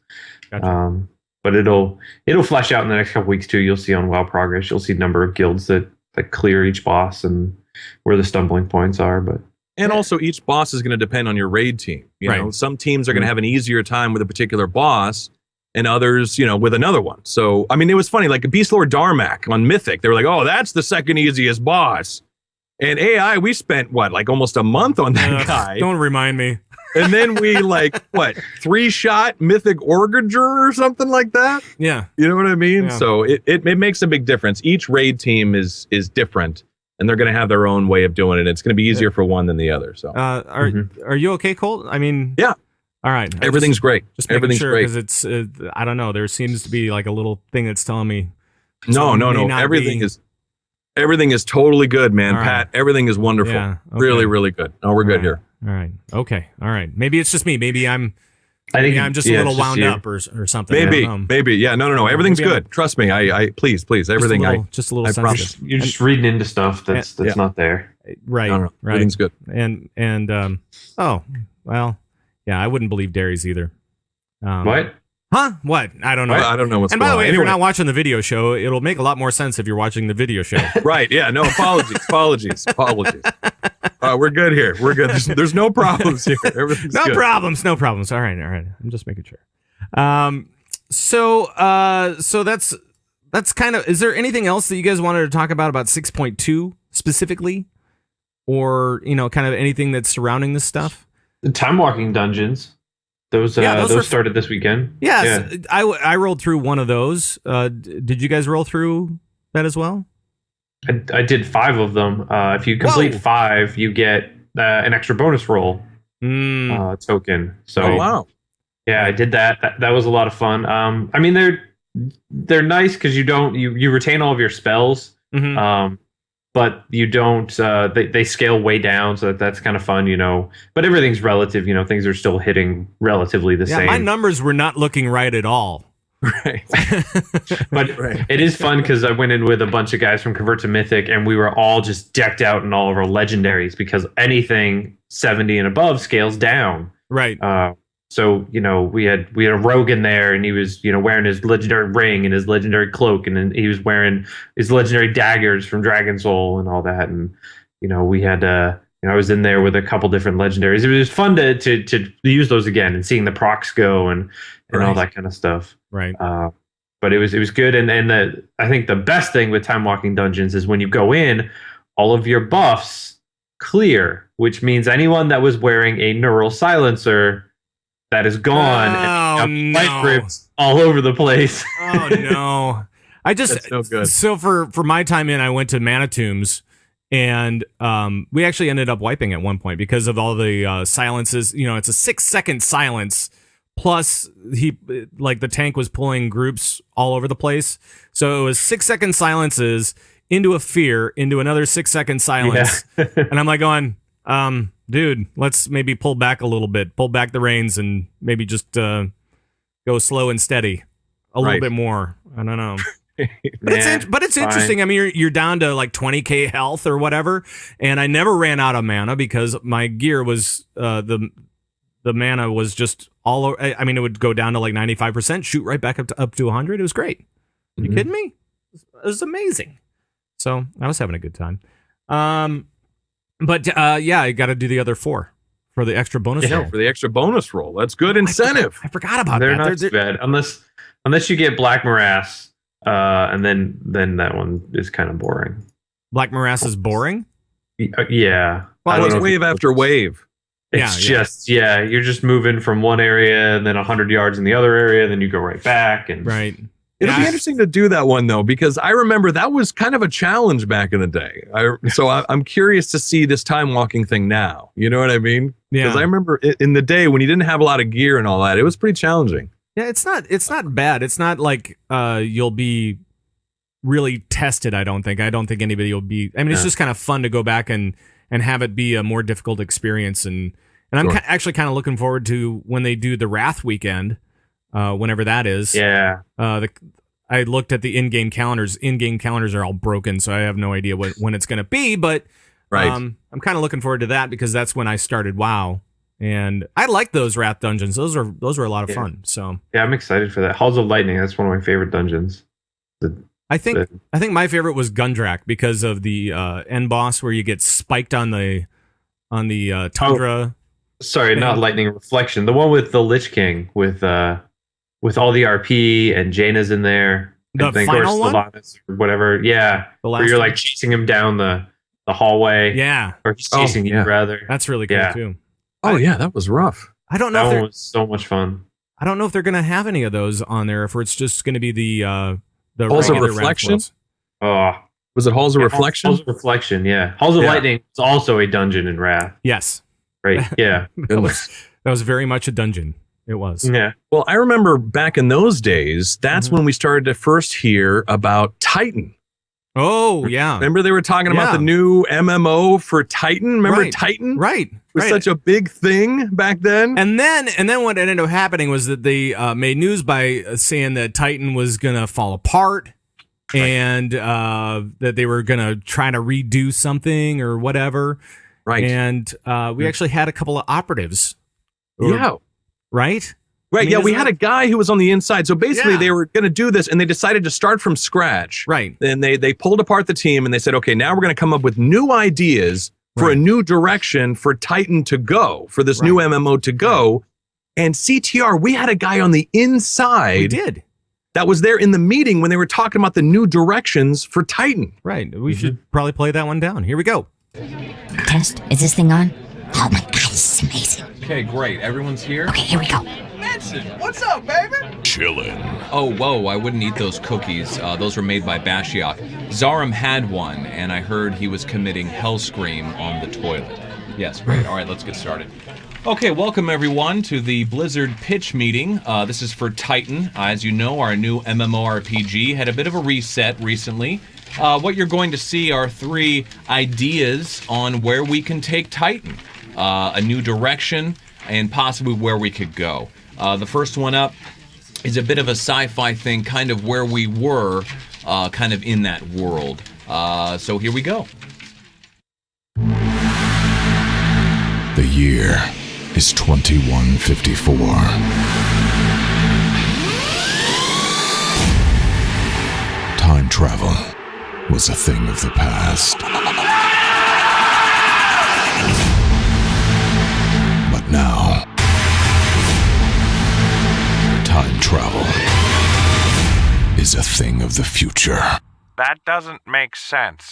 Speaker 1: Gotcha.
Speaker 4: But it'll flesh out in the next couple weeks too. You'll see on WoW Progress. You'll see number of guilds that clear each boss and where the stumbling points are.
Speaker 3: And also, each boss is going to depend on your raid team. You know, some teams are going to have an easier time with a particular boss, and others, with another one. So, I mean, it was funny, like Beast Lord Darmak on Mythic, they were like, oh, that's the second easiest boss. And AI, we spent, almost a month on that guy.
Speaker 1: Don't remind me.
Speaker 3: And then we, 3-shot Mythic Orgager or something like that?
Speaker 1: Yeah.
Speaker 3: You know what I mean?
Speaker 1: Yeah.
Speaker 3: So, it makes a big difference. Each raid team is different, and they're going to have their own way of doing it. It's going to be easier for one than the other. So,
Speaker 1: are you okay, Colt? I mean,
Speaker 3: yeah.
Speaker 1: All right.
Speaker 3: Everything's great.
Speaker 1: Just
Speaker 3: everything's
Speaker 1: sure,
Speaker 3: great.
Speaker 1: Because it's, I don't know. There seems to be like a little thing that's telling me.
Speaker 3: No. Everything is totally good, man.
Speaker 1: All right.
Speaker 3: Pat, everything is wonderful.
Speaker 1: Yeah, okay.
Speaker 3: Really, really good. No, we're good here.
Speaker 1: All right. Okay. All right. Maybe it's just me. Maybe I'm just a little wound up or something.
Speaker 3: Maybe. Yeah. No. Everything's good. Trust me. I please. Everything.
Speaker 1: Just a little
Speaker 3: I
Speaker 1: sensitive.
Speaker 3: promise.
Speaker 4: You're just reading into stuff that's not there.
Speaker 1: Right.
Speaker 3: No.
Speaker 1: Right.
Speaker 3: Everything's good.
Speaker 1: And oh well, yeah. I wouldn't believe Darius either.
Speaker 4: What?
Speaker 1: Huh? What? I don't know.
Speaker 3: I don't know what's
Speaker 1: and
Speaker 3: going on.
Speaker 1: by the way, if
Speaker 3: Anyway.
Speaker 1: you're not watching the video show, it'll make a lot more sense if you're watching the video show.
Speaker 3: Right. Yeah. No. Apologies. We're good here. We're good. There's no problems here. Everything's
Speaker 1: No
Speaker 3: good.
Speaker 1: problems. All right. I'm just making sure. So that's kind of. Is there anything else that you guys wanted to talk about 6.2 specifically, or kind of anything that's surrounding this stuff?
Speaker 4: The time walking dungeons. Those started this weekend.
Speaker 1: Yes, yeah. I rolled through one of those. Did you guys roll through that as well?
Speaker 4: I did 5 of them. If you complete 5, you get an extra bonus roll token. So,
Speaker 3: wow.
Speaker 4: Yeah, I did that. That was a lot of fun. I mean, they're nice because you retain all of your spells.
Speaker 1: Mm-hmm.
Speaker 4: But you don't. They scale way down, so that's kind of fun, But everything's relative, Things are still hitting relatively the same.
Speaker 1: My numbers were not looking right at all.
Speaker 3: Right.
Speaker 4: But it is fun because I went in with a bunch of guys from Convert to Mythic, and we were all just decked out in all of our legendaries because anything 70 and above scales down.
Speaker 1: Right.
Speaker 4: So we had a rogue in there, and he was wearing his legendary ring and his legendary cloak, and then he was wearing his legendary daggers from Dragon Soul and all that. And we had I was in there with a couple different legendaries. It was fun to use those again and seeing the procs go and all that kind of stuff.
Speaker 1: Right.
Speaker 4: But it was good, and I think the best thing with time walking dungeons is when you go in, all of your buffs clear, which means anyone that was wearing a neural silencer. That is gone. And light grips all over the place.
Speaker 1: Oh no!
Speaker 3: That's no good.
Speaker 1: So for my time in, I went to Manitombs, and we actually ended up wiping at one point because of all the silences. It's a 6-second silence. Plus, the tank was pulling groups all over the place. So it was 6-second silences into a fear, into another 6-second silence, and I'm like going. Dude, let's maybe pull back a little bit, pull back the reins, and maybe just go slow and steady a little bit more. I don't know. But it's interesting. I mean, you're down to like 20k health or whatever, and I never ran out of mana because my gear was the mana was just all over. I mean, it would go down to like 95%, shoot right back up to 100. It was great. You kidding me? It was amazing. So I was having a good time. But yeah, I got to do the other 4 for the extra bonus roll.
Speaker 3: For the extra bonus roll. That's good incentive.
Speaker 1: I forgot about
Speaker 4: They're
Speaker 1: that.
Speaker 4: not too bad unless you get Black Morass. And then that one is kind of boring.
Speaker 1: Black Morass is boring?
Speaker 4: Yeah.
Speaker 3: Well, it's wave after wave.
Speaker 4: It's you're just moving from one area and then 100 yards in the other area, and then you go right back. And
Speaker 1: right.
Speaker 3: It'll be interesting to do that one, though, because I remember that was kind of a challenge back in the day. So I'm curious to see this time walking thing now. You know what I mean?
Speaker 1: Yeah.
Speaker 3: Because I remember in the day when you didn't have a lot of gear and all that, it was pretty challenging.
Speaker 1: Yeah, it's not bad. It's not like you'll be really tested, I don't think anybody will be. I mean, it's just kind of fun to go back and have it be a more difficult experience. And I'm actually kind of looking forward to when they do the Wrath weekend, whenever that is.
Speaker 4: Yeah.
Speaker 1: I looked at the in-game calendars. In-game calendars are all broken, so I have no idea when it's going to be. But I'm kind of looking forward to that because that's when I started WoW. And I like those Wrath dungeons. Those were a lot of fun. So
Speaker 4: yeah, I'm excited for that. Halls of Lightning. That's one of my favorite dungeons.
Speaker 1: I think my favorite was Gundrak because of the end boss where you get spiked on the tundra.
Speaker 4: Sorry, not Lightning Reflection. The one with the Lich King with all the RP and Jaina's in there.
Speaker 1: The final one,
Speaker 4: or whatever. Yeah, where you're like chasing him down the hallway.
Speaker 1: Yeah,
Speaker 4: or he's chasing you rather.
Speaker 1: That's really cool too.
Speaker 3: Oh yeah, that was rough.
Speaker 1: I don't know.
Speaker 4: That one was so much fun.
Speaker 1: I don't know if they're gonna have any of those on there, if it's just gonna be the
Speaker 3: Halls of Reflection.
Speaker 4: Oh,
Speaker 3: was it Halls of Reflection?
Speaker 4: Halls of Reflection. Yeah, Halls of Lightning is also a dungeon in Wrath.
Speaker 1: Yes.
Speaker 4: Right. Yeah.
Speaker 1: that was very much a dungeon. It was.
Speaker 4: Yeah.
Speaker 3: Well, I remember back in those days. That's when we started to first hear about Titan.
Speaker 1: Oh, yeah.
Speaker 3: Remember they were talking about the new MMO for Titan? Remember Titan?
Speaker 1: Right.
Speaker 3: It was such a big thing back then.
Speaker 1: And then what ended up happening was that they made news by saying that Titan was going to fall apart and that they were going to try to redo something or whatever.
Speaker 3: Right.
Speaker 1: And we actually had a couple of operatives.
Speaker 3: Yeah.
Speaker 1: Right?
Speaker 3: Right,
Speaker 1: I mean,
Speaker 3: yeah, we had a guy who was on the inside. So basically, they were going to do this, and they decided to start from scratch.
Speaker 1: Right.
Speaker 3: And they pulled apart the team, and they said, okay, now we're going to come up with new ideas for a new direction for Titan to go, for this new MMO to go. And CTR, we had a guy on the inside.
Speaker 1: We did.
Speaker 3: That was there in the meeting when they were talking about the new directions for Titan.
Speaker 1: Right. We should probably play that one down. Here we go.
Speaker 12: Test, is this thing on? Oh my god, this is amazing.
Speaker 13: Okay, great. Everyone's here?
Speaker 12: Okay, here we go.
Speaker 8: What's up, baby?
Speaker 13: Chillin'. Oh, whoa, I wouldn't eat those cookies. Those were made by Bashiok. Zarim had one, and I heard he was committing Hellscream on the toilet. Yes, great. All right, let's get started. Okay, welcome everyone to the Blizzard pitch meeting. This is for Titan. As you know, our new MMORPG had a bit of a reset recently. What you're going to see are 3 ideas on where we can take Titan. A new direction, and possibly where we could go. The first one up is a bit of a sci-fi thing, kind of where we were, kind of in that world. So here we go.
Speaker 14: The year is 2154. Time travel was a thing of the past. But now, time travel is a thing of the future.
Speaker 10: That doesn't make sense.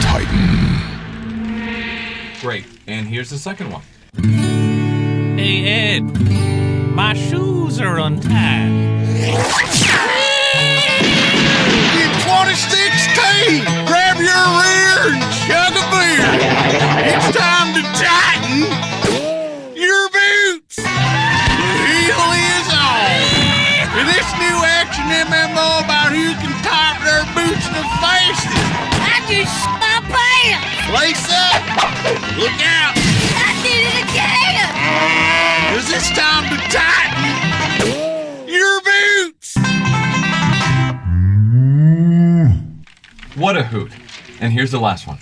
Speaker 14: Titan.
Speaker 13: Great. And here's the second one.
Speaker 15: Hey, Ed. My shoes are untied.
Speaker 8: In 2016, grab your rear and chug a beer. It's time to tighten your boots. The heel is on. In this new action MMO about who can tie their boots the fastest.
Speaker 12: I just shit my pants.
Speaker 8: Lace up. Look out.
Speaker 12: I did it again.
Speaker 8: 'Cause it's time to tighten your boots.
Speaker 13: What a hoot. And here's the last one.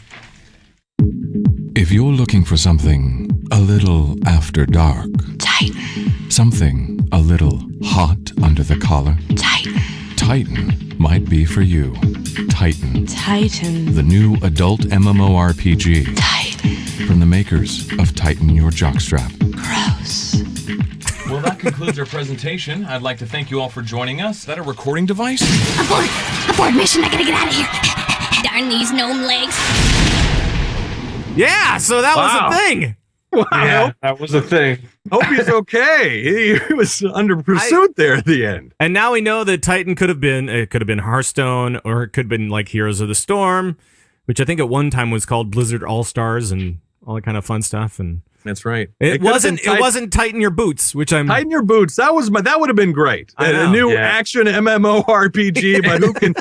Speaker 14: If you're looking for something a little after dark,
Speaker 6: Titan.
Speaker 14: something a little hot under the collar,
Speaker 6: Titan.
Speaker 14: Titan might be for you. Titan,
Speaker 6: Titan.
Speaker 14: the new adult MMORPG
Speaker 6: Titan.
Speaker 14: from the makers of Titan Your Jockstrap.
Speaker 6: Gross.
Speaker 13: Well, that concludes our presentation. I'd like to thank you all for joining us. Is that a recording device?
Speaker 12: Abort mission, I gotta get out of here. Darn these gnome legs.
Speaker 1: Yeah, so that was a thing.
Speaker 3: Wow.
Speaker 4: Yeah, that was a thing.
Speaker 3: Hope he's okay. He was under pursuit there at the end.
Speaker 1: And now we know that Titan could have been Hearthstone, or it could have been like Heroes of the Storm, which I think at one time was called Blizzard All-Stars and all that kind of fun stuff. And
Speaker 3: that's right.
Speaker 1: It wasn't Tighten Your Boots, which I'm
Speaker 3: Tighten Your Boots. That would have been great. A new action MMORPG, but who can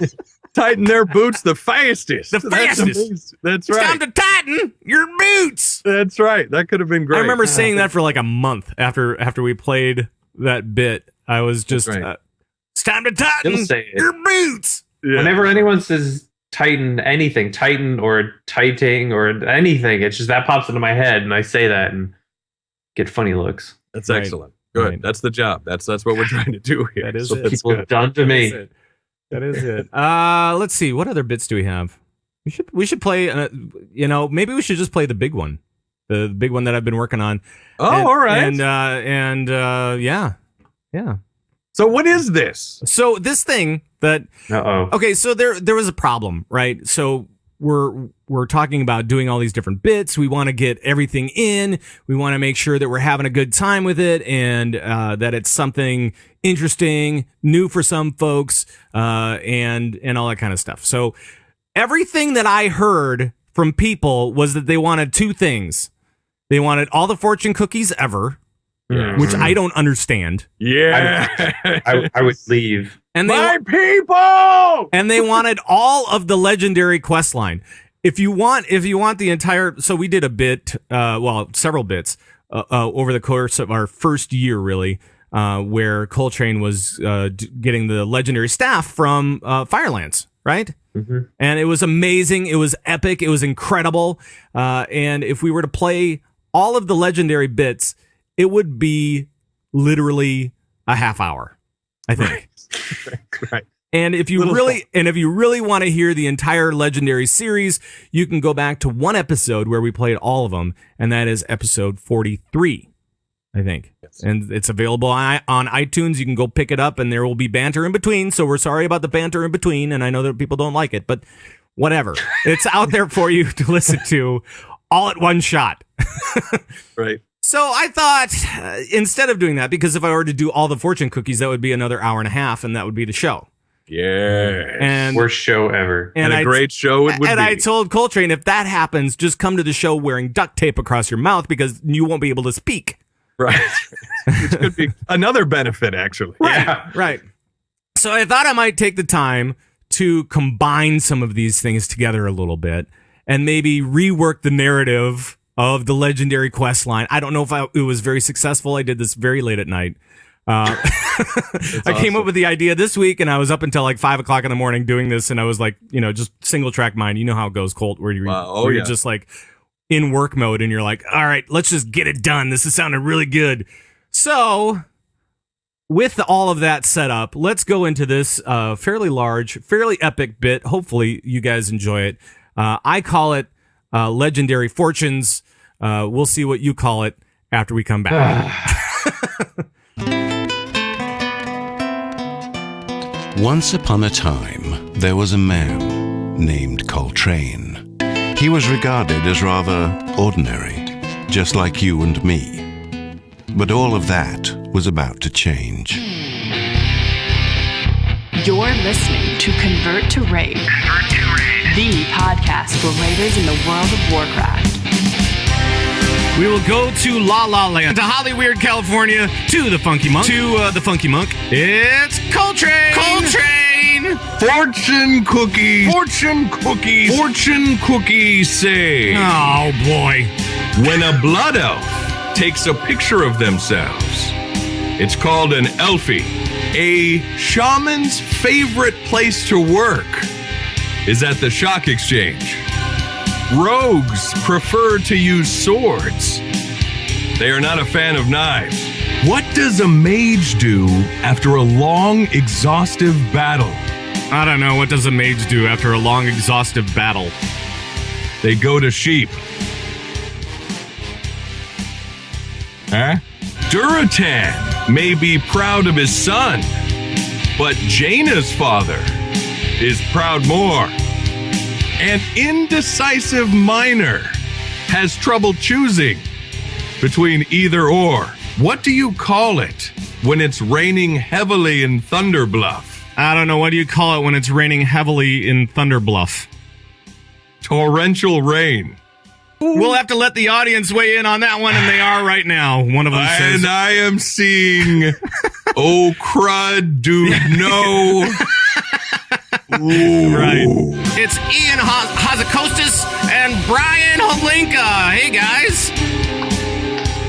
Speaker 3: tighten their boots the fastest?
Speaker 1: The fastest.
Speaker 3: That's
Speaker 1: It's
Speaker 3: right.
Speaker 1: time to tighten your boots.
Speaker 3: That's right. That could have been great.
Speaker 1: I remember saying that for like a month after we played that bit. I was just, it's time to tighten
Speaker 4: You'll say it.
Speaker 1: your boots.
Speaker 3: Yeah.
Speaker 4: Whenever anyone says Titan anything, Titan or Titing or anything, it's just that pops into my head, and I say that and get funny looks.
Speaker 3: That's excellent. Good. Right. That's the job. That's what we're trying to do here.
Speaker 1: That is
Speaker 3: so
Speaker 1: it.
Speaker 4: People have done to me.
Speaker 1: That is it. Let's see. What other bits do we have? We should play. Maybe we should just play the big one, the big one that I've been working on.
Speaker 3: Oh, all right.
Speaker 1: Yeah.
Speaker 3: So what is this?
Speaker 1: So this thing that. Okay, so there was a problem, right? So we're talking about doing all these different bits. We want to get everything in. We want to make sure that we're having a good time with it, and that it's something interesting, new for some folks, and all that kind of stuff. So everything that I heard from people was that they wanted two things. They wanted all the fortune cookies ever, which I don't understand.
Speaker 3: Yeah,
Speaker 4: I would leave.
Speaker 1: And
Speaker 3: my people,
Speaker 1: and they wanted all of the legendary quest line. If you want the entire, so we did a bit, several bits over the course of our first year, really, where Koltrane was getting the legendary staff from Firelands, right? Mm-hmm. And it was amazing. It was epic. It was incredible. And if we were to play all of the legendary bits, it would be literally a half hour, I think.
Speaker 3: Right.
Speaker 1: And if you really want to hear the entire legendary series, you can go back to one episode where we played all of them, and that is episode 43, I think. Yes. And it's available on iTunes. You can go pick it up, and there will be banter in between. So we're sorry about the banter in between, and I know that people don't like it, but whatever. It's out there for you to listen to all at one shot.
Speaker 3: Right.
Speaker 1: So I thought, instead of doing that, because if I were to do all the fortune cookies, that would be another hour and a half, and that would be the show.
Speaker 3: Yeah.
Speaker 1: And
Speaker 4: worst show ever.
Speaker 3: And a great show it would be.
Speaker 1: And I told Koltrane, if that happens, just come to the show wearing duct tape across your mouth because you won't be able to speak.
Speaker 3: Right. Which could be another benefit, actually.
Speaker 1: Right. Yeah. Right. So I thought I might take the time to combine some of these things together a little bit and maybe rework the narrative of the legendary quest line. I don't know if it was very successful. I did this very late at night. I came up with the idea this week, and I was up until like 5 o'clock in the morning doing this, and I was like, just single track mind. You know how it goes, Colt, where you're just like in work mode, and you're like, all right, let's just get it done. This is sounding really good. So with all of that set up, let's go into this fairly large, fairly epic bit. Hopefully you guys enjoy it. I call it Legendary Fortunes. We'll see what you call it after we come back.
Speaker 14: Once upon a time, there was a man named Koltrane. He was regarded as rather ordinary, just like you and me. But all of that was about to change.
Speaker 2: You're listening to Convert to Raid, the podcast for raiders in the world of Warcraft.
Speaker 1: We will go to La La Land, to Hollyweird, California, to the Funky Monk. It's Koltrane! Koltrane!
Speaker 5: Fortune cookies! Fortune cookies! Fortune cookies say...
Speaker 1: Oh, boy.
Speaker 5: When a blood elf takes a picture of themselves, it's called an elfie. A shaman's favorite place to work
Speaker 3: is at the shock exchange. Rogues prefer to use swords. They are not a fan of knives. What does a mage do after a long, exhaustive battle?
Speaker 1: I don't know. What does a mage do after a long, exhaustive battle?
Speaker 3: They go to sheep. Huh? Duratan may be proud of his son, but Jaina's father is proud more. An indecisive miner has trouble choosing between either or. What do you call it when it's raining heavily in Thunderbluff?
Speaker 1: I don't know. What do you call it when it's raining heavily in Thunderbluff?
Speaker 3: Torrential rain.
Speaker 1: We'll have to let the audience weigh in on that one, and they are right now. One of them says...
Speaker 3: And I am seeing... Oh, crud, dude, no.
Speaker 1: Right. It's Ian Hazakostas and Brian Holinka. Hey, guys.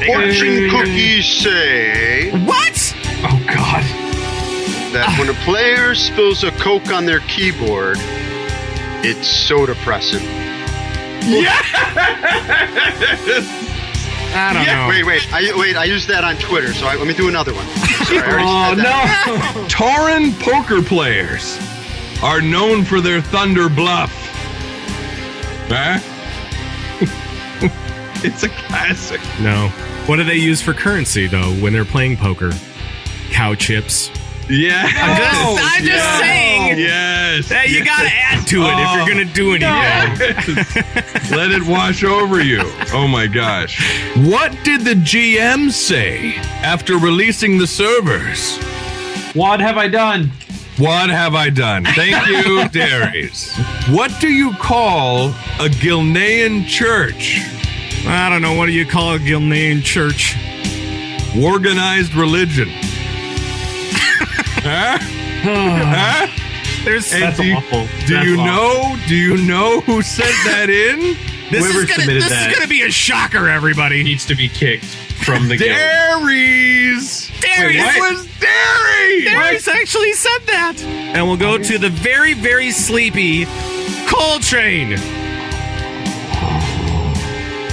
Speaker 16: Fortune cookies say...
Speaker 1: What?
Speaker 3: Oh, God.
Speaker 16: That when a player spills a Coke on their keyboard, it's so depressing.
Speaker 3: Yes!
Speaker 1: I don't know.
Speaker 16: Wait, I used that on Twitter, so let me do another one. Sorry, I already said that.
Speaker 3: No. Tauren poker players are known for their Thunder Bluff. Huh? It's a classic.
Speaker 1: No. What do they use for currency, though, when they're playing poker? Cow chips.
Speaker 3: Yeah.
Speaker 1: I'm just saying.
Speaker 3: Yes.
Speaker 1: Hey, you got to add to it if you're going to do anything.
Speaker 3: Yes. Let it wash over you. Oh, my gosh. What did the GM say after releasing the servers?
Speaker 4: What have I done?
Speaker 3: What have I done? Thank you, Darius. What do you call a Gilnean church?
Speaker 1: I don't know. What do you call a Gilnean church?
Speaker 3: Organized religion. Huh?
Speaker 1: Huh? That's awful.
Speaker 3: Do you know who sent that in?
Speaker 1: This is gonna be a shocker, everybody.
Speaker 4: Needs to be kicked from the guild.
Speaker 3: Darius! It was Darius!
Speaker 1: Darius actually said that. And we'll go to the very, very sleepy Koltrane.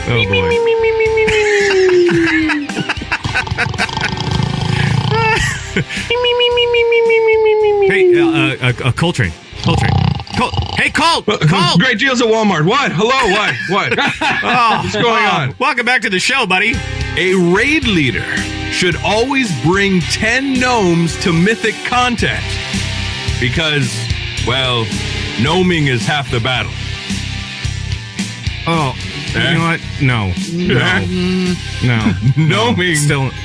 Speaker 1: Oh boy. Hey, Koltrane. Hey, Colt!
Speaker 3: Great deals at Walmart. What? Hello? What? What's going on?
Speaker 1: Welcome back to the show, buddy.
Speaker 3: A raid leader should always bring 10 gnomes to mythic content because, well, gnoming is half the battle.
Speaker 1: Oh, you know what? No.
Speaker 3: Gnoming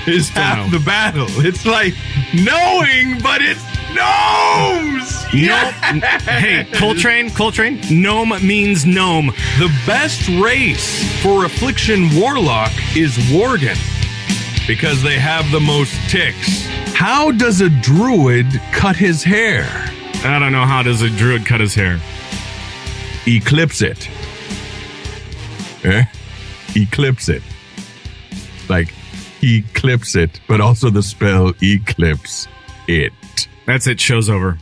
Speaker 3: is half the battle. It's like knowing, but it's gnomes!
Speaker 1: Nope. Hey, Koltrane, gnome means gnome.
Speaker 3: The best race for Affliction Warlock is Worgen, because they have the most ticks. How does a druid cut his hair?
Speaker 1: I don't know. How does a druid cut his hair?
Speaker 3: Eclipse it. Eclipse it. Like, eclipse it, but also the spell eclipse it.
Speaker 1: That's it. Show's over.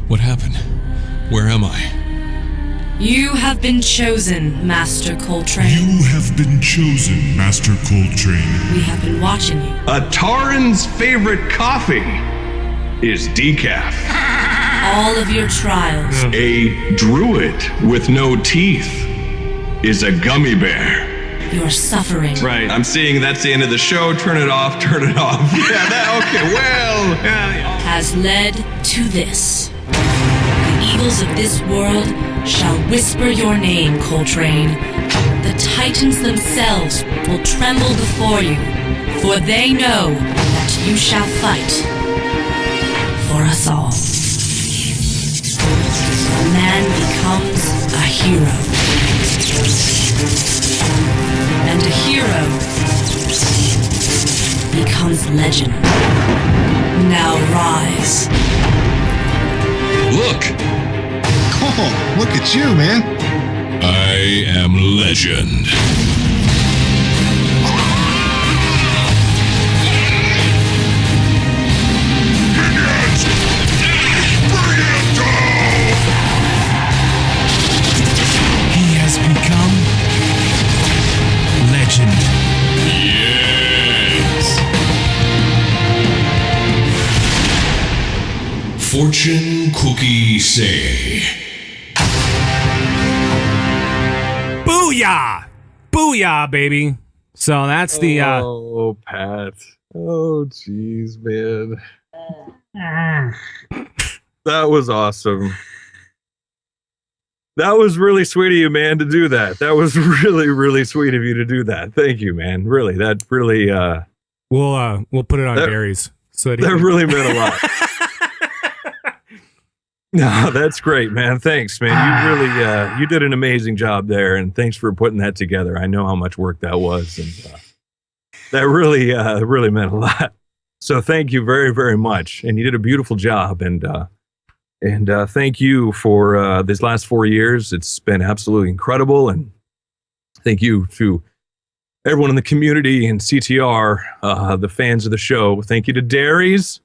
Speaker 5: What happened? Where am I?
Speaker 6: You have been chosen, Master Koltrane.
Speaker 7: You have been chosen, Master Koltrane.
Speaker 6: We have been watching you.
Speaker 3: A Tauren's favorite coffee is decaf.
Speaker 6: All of your trials.
Speaker 3: A druid with no teeth is a gummy bear.
Speaker 6: Your suffering.
Speaker 3: Right. I'm seeing that's the end of the show. Turn it off. Okay, well.
Speaker 6: Has led to this. The evils of this world shall whisper your name, Koltrane. The Titans themselves will tremble before you, for they know that you shall fight for us all. A man becomes a hero. And a hero becomes legend. Now rise.
Speaker 5: Look!
Speaker 8: Oh, look at you, man.
Speaker 5: I am legend.
Speaker 11: fortune cookie say?
Speaker 1: Booyah! Booyah, baby. So that's the
Speaker 3: Oh, Pat. Oh, jeez, man. That was awesome. That was really sweet of you, man, to do that. That was really, really sweet of you to do that. Thank you, man. Really, that really
Speaker 1: we'll put it on Gary's. So
Speaker 3: that really meant a lot. No, that's great, man. Thanks, man. You really you did an amazing job there, and thanks for putting that together. I know how much work that was, and that really really meant a lot. So thank you very, very much. And you did a beautiful job, and thank you for these last 4 years. It's been absolutely incredible, and thank you to everyone in the community and CTR, the fans of the show. Thank you to Darius,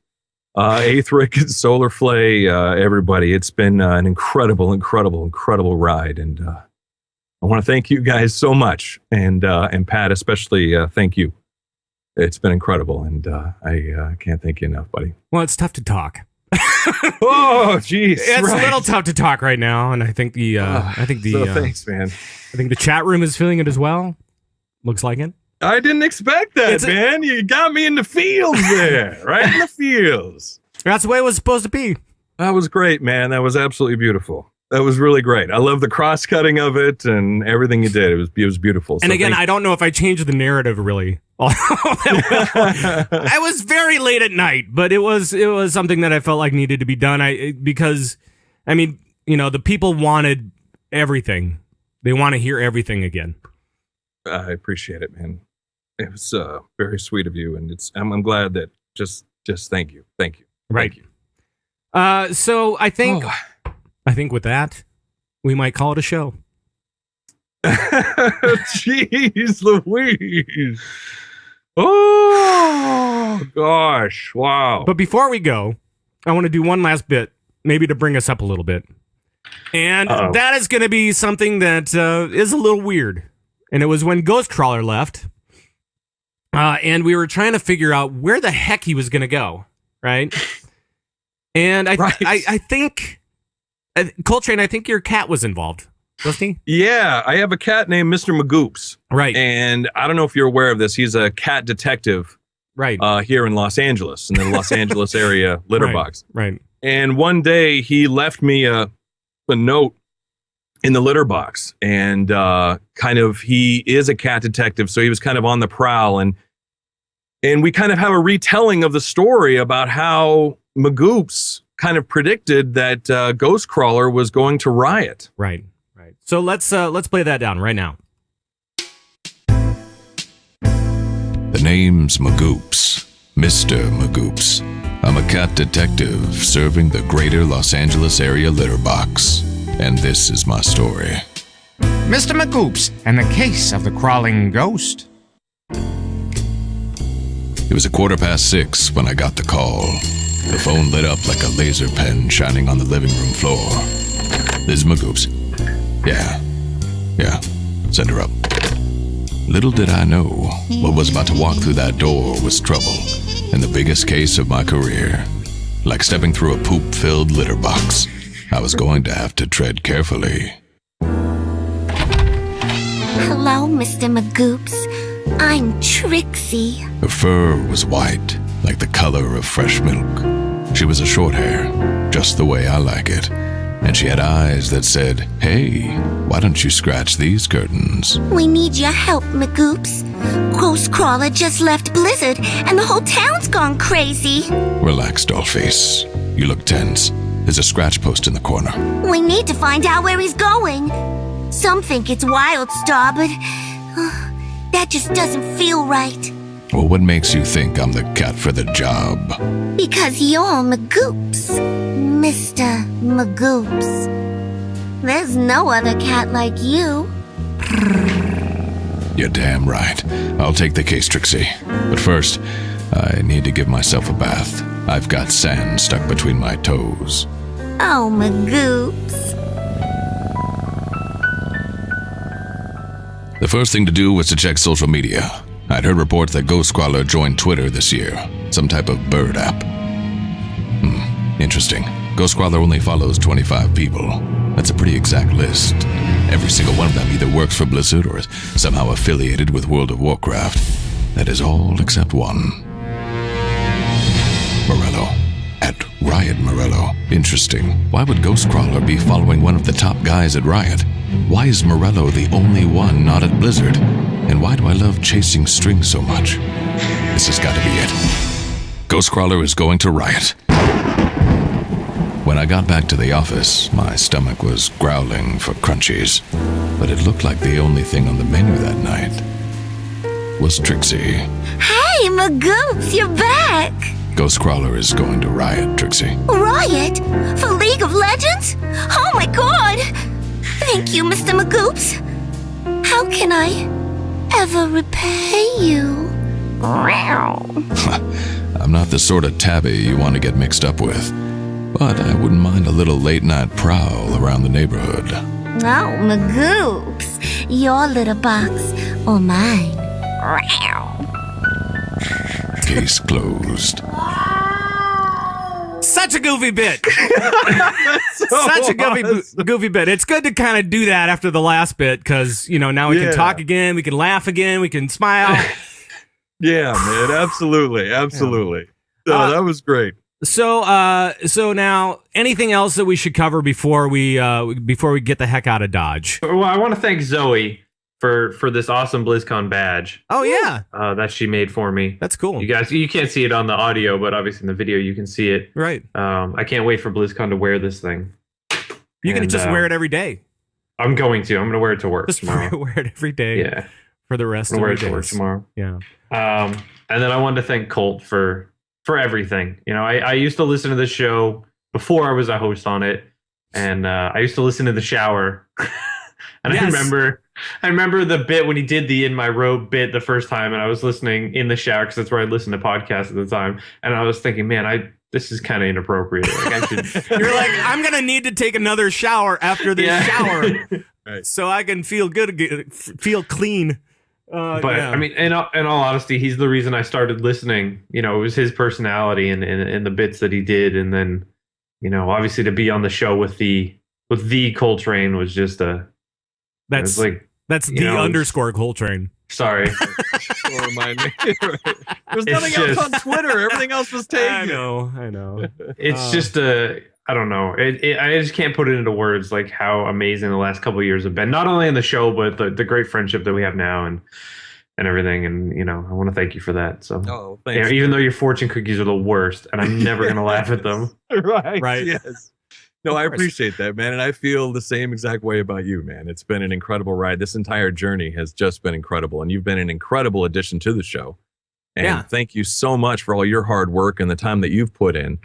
Speaker 3: Aethric, and Solarflay, everybody. It's been an incredible, incredible, incredible ride, and I want to thank you guys so much, and Pat especially. Thank you. It's been incredible, and I can't thank you enough, buddy.
Speaker 1: Well, it's tough to talk.
Speaker 3: Oh, jeez,
Speaker 1: it's a little tough to talk right now, and I think
Speaker 3: thanks, man.
Speaker 1: I think the chat room is feeling it as well. Looks like it.
Speaker 3: I didn't expect that, man. You got me in the fields there, right in the fields.
Speaker 1: That's the way it was supposed to be.
Speaker 3: That was great, man. That was absolutely beautiful. That was really great. I love the cross-cutting of it and everything you did. It was beautiful.
Speaker 1: And again, I don't know if I changed the narrative really. I was very late at night, but it was something that I felt like needed to be done. Because the people wanted everything. They want to hear everything again.
Speaker 3: I appreciate it, man. It was very sweet of you, and I'm glad that just thank you.
Speaker 1: Right.
Speaker 3: Thank you.
Speaker 1: So I think with that, we might call it a show.
Speaker 3: Jeez Louise. Oh, gosh. Wow.
Speaker 1: But before we go, I want to do one last bit, maybe to bring us up a little bit. And that is going to be something that is a little weird. And it was when Ghostcrawler left. And we were trying to figure out where the heck he was going to go. Right? And I think... Koltrane, I think your cat was involved, wasn't he?
Speaker 3: Yeah, I have a cat named Mr. Magoops.
Speaker 1: Right.
Speaker 3: And I don't know if you're aware of this. He's a cat detective.
Speaker 1: Right.
Speaker 3: Here in Los Angeles, in the Los Angeles area litter box.
Speaker 1: Right.
Speaker 3: And one day he left me a note in the litter box. And he is a cat detective, so he was kind of on the prowl. And we kind of have a retelling of the story about how Magoops kind of predicted that Ghostcrawler was going to riot.
Speaker 1: Right. So let's play that down right now.
Speaker 5: The name's Magoops, Mr. Magoops. I'm a cat detective serving the greater Los Angeles area litter box, and this is my story.
Speaker 17: Mr. Magoops and the case of the crawling ghost.
Speaker 5: It was 6:15 when I got the call. The phone lit up like a laser pen shining on the living room floor. This is Magoops. Yeah. Send her up. Little did I know what was about to walk through that door was trouble, and the biggest case of my career. Like stepping through a poop-filled litter box, I was going to have to tread carefully.
Speaker 12: Hello, Mr. Magoops. I'm Trixie.
Speaker 5: Her fur was white, like the color of fresh milk. She was a short hair, just the way I like it. And she had eyes that said, "Hey, why don't you scratch these curtains?"
Speaker 12: We need your help, Magoops. Ghostcrawler just left Blizzard, and the whole town's gone crazy.
Speaker 5: Relax, dollface. You look tense. There's a scratch post in the corner.
Speaker 12: We need to find out where he's going. Some think it's Wildstar, but that just doesn't feel right.
Speaker 5: Well, what makes you think I'm the cat for the job?
Speaker 12: Because you're Magoops, Mr. Magoops. There's no other cat like you.
Speaker 5: You're damn right. I'll take the case, Trixie. But first, I need to give myself a bath. I've got sand stuck between my toes.
Speaker 12: Oh, Magoops.
Speaker 5: The first thing to do was to check social media. I'd heard reports that Ghostcrawler joined Twitter this year, some type of bird app. Interesting. Ghostcrawler only follows 25 people. That's a pretty exact list. Every single one of them either works for Blizzard or is somehow affiliated with World of Warcraft. That is all except one. Morello. At Riot Morello. Interesting. Why would Ghostcrawler be following one of the top guys at Riot? Why is Morello the only one not at Blizzard? And why do I love chasing strings so much? This has got to be it. Ghostcrawler is going to Riot. When I got back to the office, my stomach was growling for crunchies, but it looked like the only thing on the menu that night was Trixie.
Speaker 12: Hey, Magoops, you're back!
Speaker 5: Ghostcrawler is going to Riot, Trixie.
Speaker 12: Riot? For League of Legends? Oh my god! Thank you, Mr. Magoops. How can I ever repay you?
Speaker 5: I'm not the sort of tabby you want to get mixed up with, but I wouldn't mind a little late-night prowl around the neighborhood.
Speaker 12: Oh, Magoops. Your litter box or mine?
Speaker 5: Case closed.
Speaker 1: Such a goofy bit.
Speaker 3: So
Speaker 1: Such a goofy bit. It's good to kind of do that after the last bit because, now we can talk again, we can laugh again, we can smile.
Speaker 3: Yeah, man, absolutely. So that was great.
Speaker 1: So now, anything else that we should cover before we get the heck out of Dodge?
Speaker 4: Well, I want to thank Zoe for this awesome BlizzCon badge.
Speaker 1: Oh yeah,
Speaker 4: that she made for me.
Speaker 1: That's cool.
Speaker 4: You guys, you can't see it on the audio, but obviously in the video you can see it.
Speaker 1: Right.
Speaker 4: I can't wait for BlizzCon to wear this thing.
Speaker 1: You can just wear it every day.
Speaker 4: I'm going to wear it to work
Speaker 1: just
Speaker 4: tomorrow.
Speaker 1: Wear it every day.
Speaker 4: Yeah.
Speaker 1: For the rest of
Speaker 4: wear
Speaker 1: the
Speaker 4: it to work
Speaker 1: days.
Speaker 4: tomorrow.
Speaker 1: Yeah.
Speaker 4: And then I wanted to thank Colt for everything. I used to listen to the show before I was a host on it, and I used to listen in the shower. And yes. I remember the bit when he did the In My Robe bit the first time, and I was listening in the shower because that's where I listened to podcasts at the time, and I was thinking, man, this is kind of inappropriate. Like, I should.
Speaker 1: You're like, I'm gonna need to take another shower after this shower,
Speaker 3: right.
Speaker 1: So I can feel good, feel clean.
Speaker 4: But I mean, in all honesty, he's the reason I started listening. It was his personality and the bits that he did, and then obviously to be on the show with the Koltrane was just
Speaker 1: that's the underscore Koltrane.
Speaker 4: Sorry.
Speaker 3: Don't remind me. There was nothing else on Twitter. Everything else was taken.
Speaker 1: I know.
Speaker 4: It's just I don't know. I just can't put it into words like how amazing the last couple of years have been. Not only in the show, but the great friendship that we have now and everything. And I want to thank you for that. So
Speaker 3: thanks.
Speaker 4: Even though your fortune cookies are the worst, and I'm never gonna laugh at them.
Speaker 3: Right. Yes. No, I appreciate that, man. And I feel the same exact way about you, man. It's been an incredible ride. This entire journey has just been incredible. And you've been an incredible addition to the show. And thank you so much for all your hard work and the time that you've put in.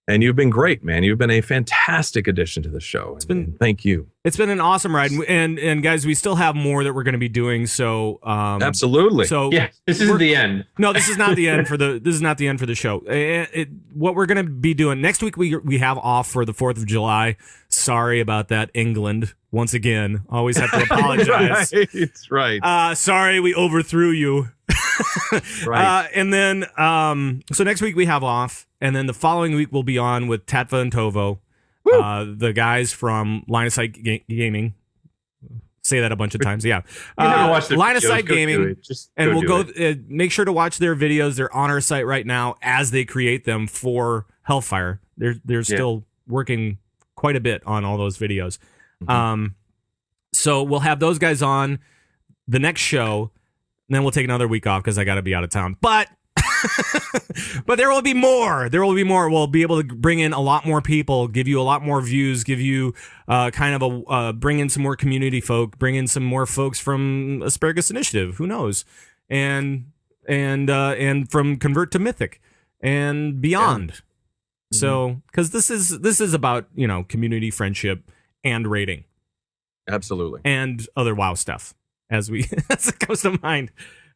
Speaker 3: And you've been great, man. You've been a fantastic addition to the show. Thank you.
Speaker 1: It's been an awesome ride. And guys, we still have more that we're going to be doing. So
Speaker 3: absolutely.
Speaker 1: So
Speaker 4: yeah, this isn't the end.
Speaker 1: No, this is not the end for the show. What we're going to be doing next week, we have off for the 4th of July. Sorry about that, England. Once again, always have to apologize.
Speaker 3: Right.
Speaker 1: Sorry, we overthrew you.
Speaker 3: Right.
Speaker 1: And then, so next week we have off, and then the following week we'll be on with Tatva and Tovo, the guys from Line of Sight Gaming. Say that a bunch of times, yeah.
Speaker 4: You never watched their
Speaker 1: Line of
Speaker 4: videos,
Speaker 1: Sight
Speaker 4: go
Speaker 1: Gaming,
Speaker 4: do it. Just
Speaker 1: and
Speaker 4: go
Speaker 1: we'll
Speaker 4: do
Speaker 1: go make sure to watch their videos. They're on our site right now as they create them for Hellfire. They're still working quite a bit on all those videos. Mm-hmm. So we'll have those guys on the next show. And then we'll take another week off because I got to be out of town. But there will be more. We'll be able to bring in a lot more people, give you a lot more views, give you bring in some more community folk, bring in some more folks from Asparagus Initiative. Who knows? And from Convert to Mythic and beyond. Yeah. Mm-hmm. So because this is about community, friendship, and rating.
Speaker 3: Absolutely.
Speaker 1: And other WoW stuff. As it comes to mind.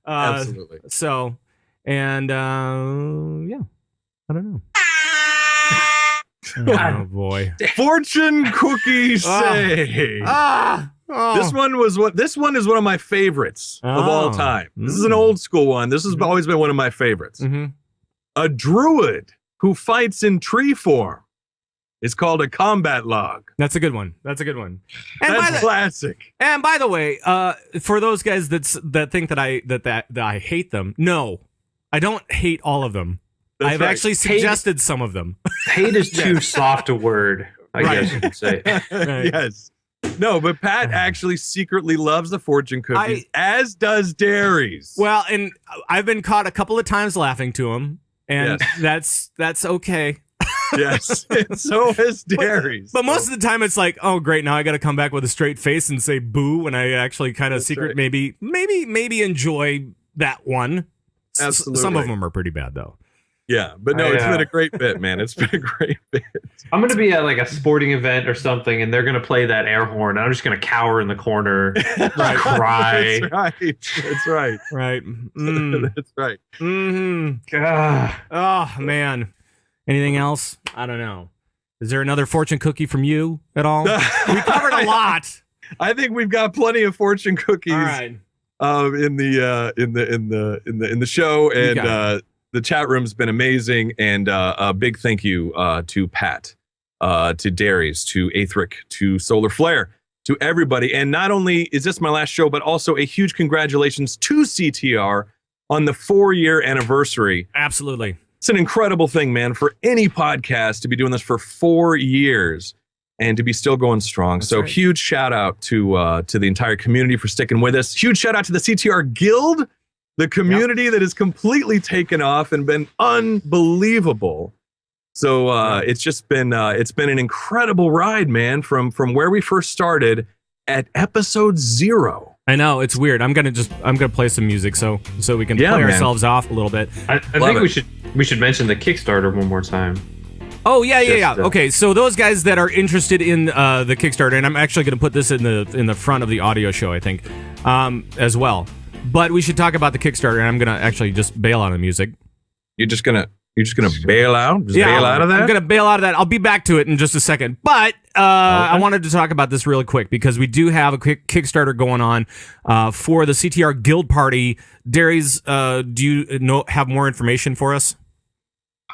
Speaker 3: Absolutely.
Speaker 1: So, and I don't know. Oh boy.
Speaker 3: Fortune cookies say. This one is one of my favorites of all time. This is an old school one. This has always been one of my favorites.
Speaker 1: Mm-hmm.
Speaker 3: A druid who fights in tree form It's called a combat log.
Speaker 1: That's a good one. That's a good one. And
Speaker 3: That's classic.
Speaker 1: And by the way, for those guys that think that I hate them, no, I don't hate all of them.
Speaker 3: That's
Speaker 1: I've
Speaker 3: right.
Speaker 1: actually suggested some of them.
Speaker 4: Hate is too soft a word, I guess you could say.
Speaker 1: Right.
Speaker 3: Yes. No, but Pat actually secretly loves the fortune cookies, as does Darius.
Speaker 1: Well, and I've been caught a couple of times laughing to him, and that's okay.
Speaker 3: Yes, and so has Darius.
Speaker 1: But most of the time, it's like, oh, great! Now I got to come back with a straight face and say boo when I actually kind of maybe enjoy that one.
Speaker 3: Absolutely.
Speaker 1: Some of them are pretty bad though.
Speaker 3: Yeah, but no, it's been a great bit, man. It's been a great bit.
Speaker 4: I'm going to be at like a sporting event or something, and they're going to play that air horn. And I'm just going to cower in the corner, cry.
Speaker 3: That's right. That's right.
Speaker 1: Right.
Speaker 3: That's right.
Speaker 1: Mm-hmm. Oh, man. Anything else? I don't know. Is there another fortune cookie from you at all? We covered a lot.
Speaker 3: I think we've got plenty of fortune cookies.
Speaker 1: All right.
Speaker 3: In the show, and the chat room's been amazing, and a big thank you to Pat, to Darius, to Aethric, to Solar Flare, to everybody. And not only is this my last show, but also a huge congratulations to CTR on the 4-year anniversary.
Speaker 1: Absolutely.
Speaker 3: It's an incredible thing, man, for any podcast to be doing this for 4 years and to be still going strong.
Speaker 1: That's
Speaker 3: so
Speaker 1: right.
Speaker 3: huge shout out to the entire community for sticking with us. Huge shout out to the CTR Guild, the community that has completely taken off and been unbelievable. So it's just been an incredible ride, man, from where we first started at episode 0.
Speaker 1: I know, it's weird. I'm gonna play some music so we can play ourselves off a little bit.
Speaker 4: I think we should mention the Kickstarter one more time.
Speaker 1: Oh yeah. Okay, so those guys that are interested in the Kickstarter, and I'm actually going to put this in the front of the audio show, I think, as well. But we should talk about the Kickstarter, and I'm going to actually just bail out of the music.
Speaker 3: You're just gonna bail out? Bail out of that?
Speaker 1: I'm going to bail out of that. I'll be back to it in just a second. But I wanted to talk about this really quick because we do have a quick Kickstarter going on for the CTR Guild Party. Darius, do you have more information for us?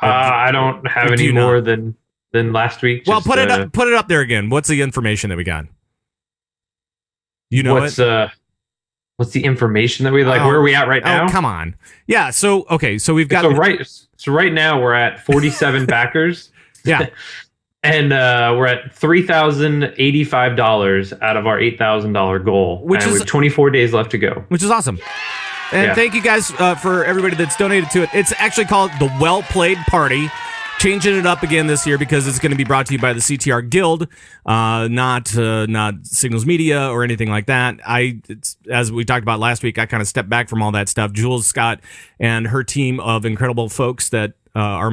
Speaker 4: I don't have any more than last week.
Speaker 1: Well, put it up there again. What's the information that we got? You know
Speaker 4: what's the information that we like? Where are we at right now?
Speaker 1: Oh, come on. Yeah. So we've got
Speaker 4: right now we're at 47 backers.
Speaker 1: Yeah.
Speaker 4: And we're at $3,085 out of our $8,000 goal. We have 24 days left to go.
Speaker 1: Which is awesome. And thank you guys for everybody that's donated to it. It's actually called the Well Played Party. Changing it up again this year because it's going to be brought to you by the CTR Guild, not Signals Media or anything like that. As we talked about last week, I kind of stepped back from all that stuff. Jules Scott and her team of incredible folks that are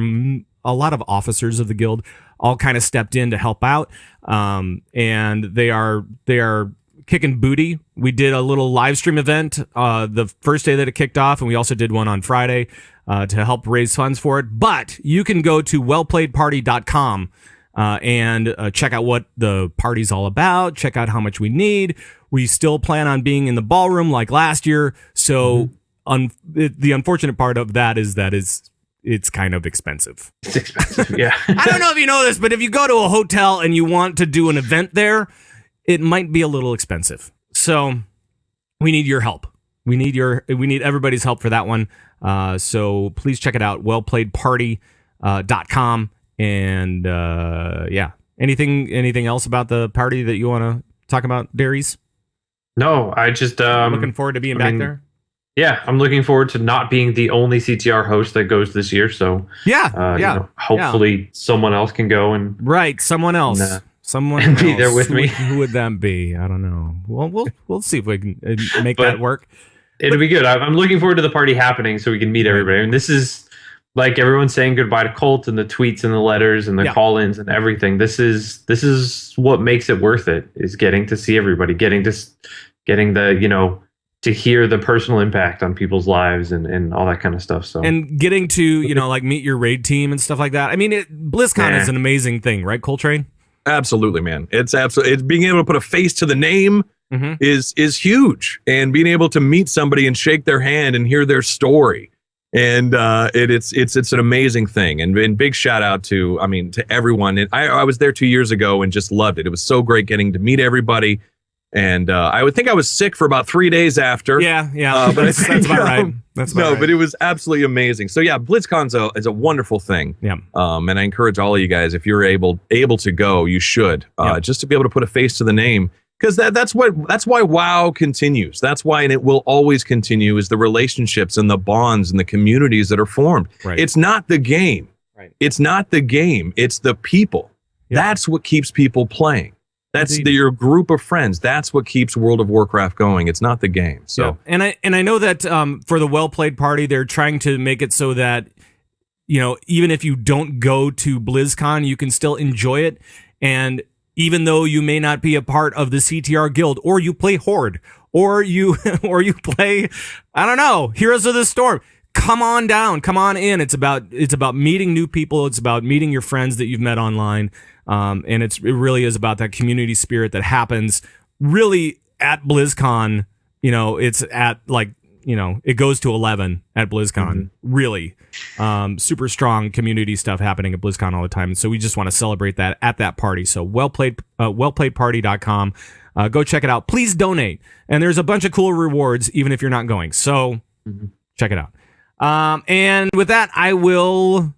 Speaker 1: a lot of officers of the Guild all kind of stepped in to help out, and they are kicking booty. We did a little live stream event the first day that it kicked off, and we also did one on Friday to help raise funds for it. But you can go to wellplayedparty.com and check out what the party's all about, check out how much we need. We still plan on being in the ballroom like last year, so the unfortunate part of that is it's kind of expensive.
Speaker 4: It's expensive, yeah.
Speaker 1: I don't know if you know this, but if you go to a hotel and you want to do an event there, it might be a little expensive. So we need your help. We need everybody's help for that one. So please check it out, wellplayedparty.com. And anything else about the party that you want to talk about, Darius?
Speaker 4: No, I just
Speaker 1: looking forward to being back there.
Speaker 4: Yeah, I'm looking forward to not being the only CTR host that goes this year. So hopefully someone else can go and
Speaker 1: someone else.
Speaker 4: And be there with me.
Speaker 1: Who would that be? I don't know. Well, we'll see if we can make that work.
Speaker 4: It'll be good. I'm looking forward to the party happening so we can meet everybody. I mean, this is like everyone's saying goodbye to Colt and the tweets and the letters and the call-ins and everything. This is what makes it worth it, is getting to see everybody, getting the, to hear the personal impact on people's lives and all that kind of stuff. So,
Speaker 1: and getting to, like meet your raid team and stuff like that. I mean, BlizzCon is an amazing thing, right, Koltrane?
Speaker 3: Absolutely, man. It's being able to put a face to the name is huge, and being able to meet somebody and shake their hand and hear their story And it's an amazing thing, and big shout out to everyone. And I was there 2 years ago and just loved it. It was so great getting to meet everybody, and I would think I was sick for about 3 days after.
Speaker 1: Yeah,
Speaker 3: but
Speaker 1: that's about right. That's about right.
Speaker 3: But it was absolutely amazing. So yeah, BlizzCon is a wonderful thing.
Speaker 1: Yeah.
Speaker 3: And I encourage all of you guys, if you're able to go, you should, just to be able to put a face to the name. Because that's why WoW continues. That's why, and it will always continue, is the relationships and the bonds and the communities that are formed.
Speaker 1: Right.
Speaker 3: It's not the game.
Speaker 1: Right.
Speaker 3: It's not the game. It's the people.
Speaker 1: Yeah.
Speaker 3: That's what keeps people playing. That's
Speaker 1: Indeed.
Speaker 3: your group of friends. That's what keeps World of Warcraft going. It's not the game. So,
Speaker 1: and I know that for the Well Played Party, they're trying to make it so that, even if you don't go to BlizzCon, you can still enjoy it. And even though you may not be a part of the CTR guild, or you play Horde, or you play, I don't know, Heroes of the Storm, come on down, come on in. It's about meeting new people. It's about meeting your friends that you've met online. And it really is about that community spirit that happens really at BlizzCon. It's at it goes to 11 at BlizzCon. Really, super strong community stuff happening at BlizzCon all the time. And so we just want to celebrate that at that party. So wellplayedparty.com. Go check it out. Please donate. And there's a bunch of cool rewards, even if you're not going. So check it out. And with that, I'll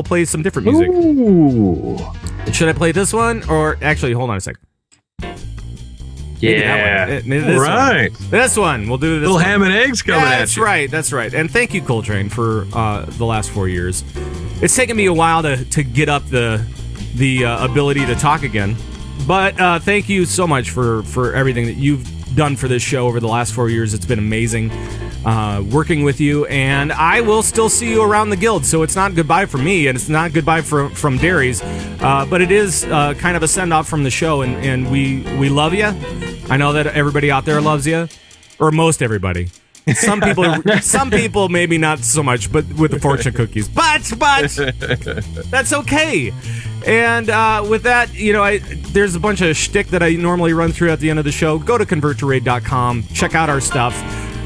Speaker 1: play some different music.
Speaker 3: Ooh.
Speaker 1: Should I play this one? Or actually, hold on a sec.
Speaker 4: Yeah.
Speaker 1: This one. We'll do this.
Speaker 3: Little ham and eggs coming at
Speaker 1: That's
Speaker 3: you.
Speaker 1: right. That's right. And thank you, Koltrane, for the last 4 years. It's taken me a while to get up the ability to talk again. But thank you so much for everything that you've done for this show over the last 4 years. It's been amazing working with you, and I will still see you around the guild. So it's not goodbye from me, and it's not goodbye from Darius, but it is kind of a send off from the show, and we love you. I know that everybody out there loves you, or most everybody. Some people maybe not so much, but with the fortune cookies. But that's okay. And with that, there's a bunch of shtick that I normally run through at the end of the show. Go to converttoraid.com, check out our stuff.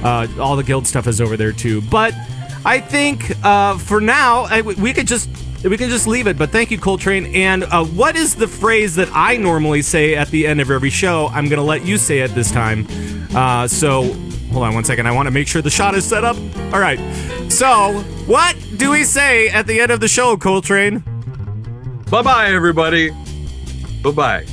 Speaker 1: All the guild stuff is over there too. But I think for now we can just leave it. But thank you, Koltrane. And what is the phrase that I normally say at the end of every show? I'm going to let you say it this time. So hold on one second. I want to make sure the shot is set up. All right. So what do we say at the end of the show, Koltrane?
Speaker 3: Bye-bye, everybody. Bye-bye.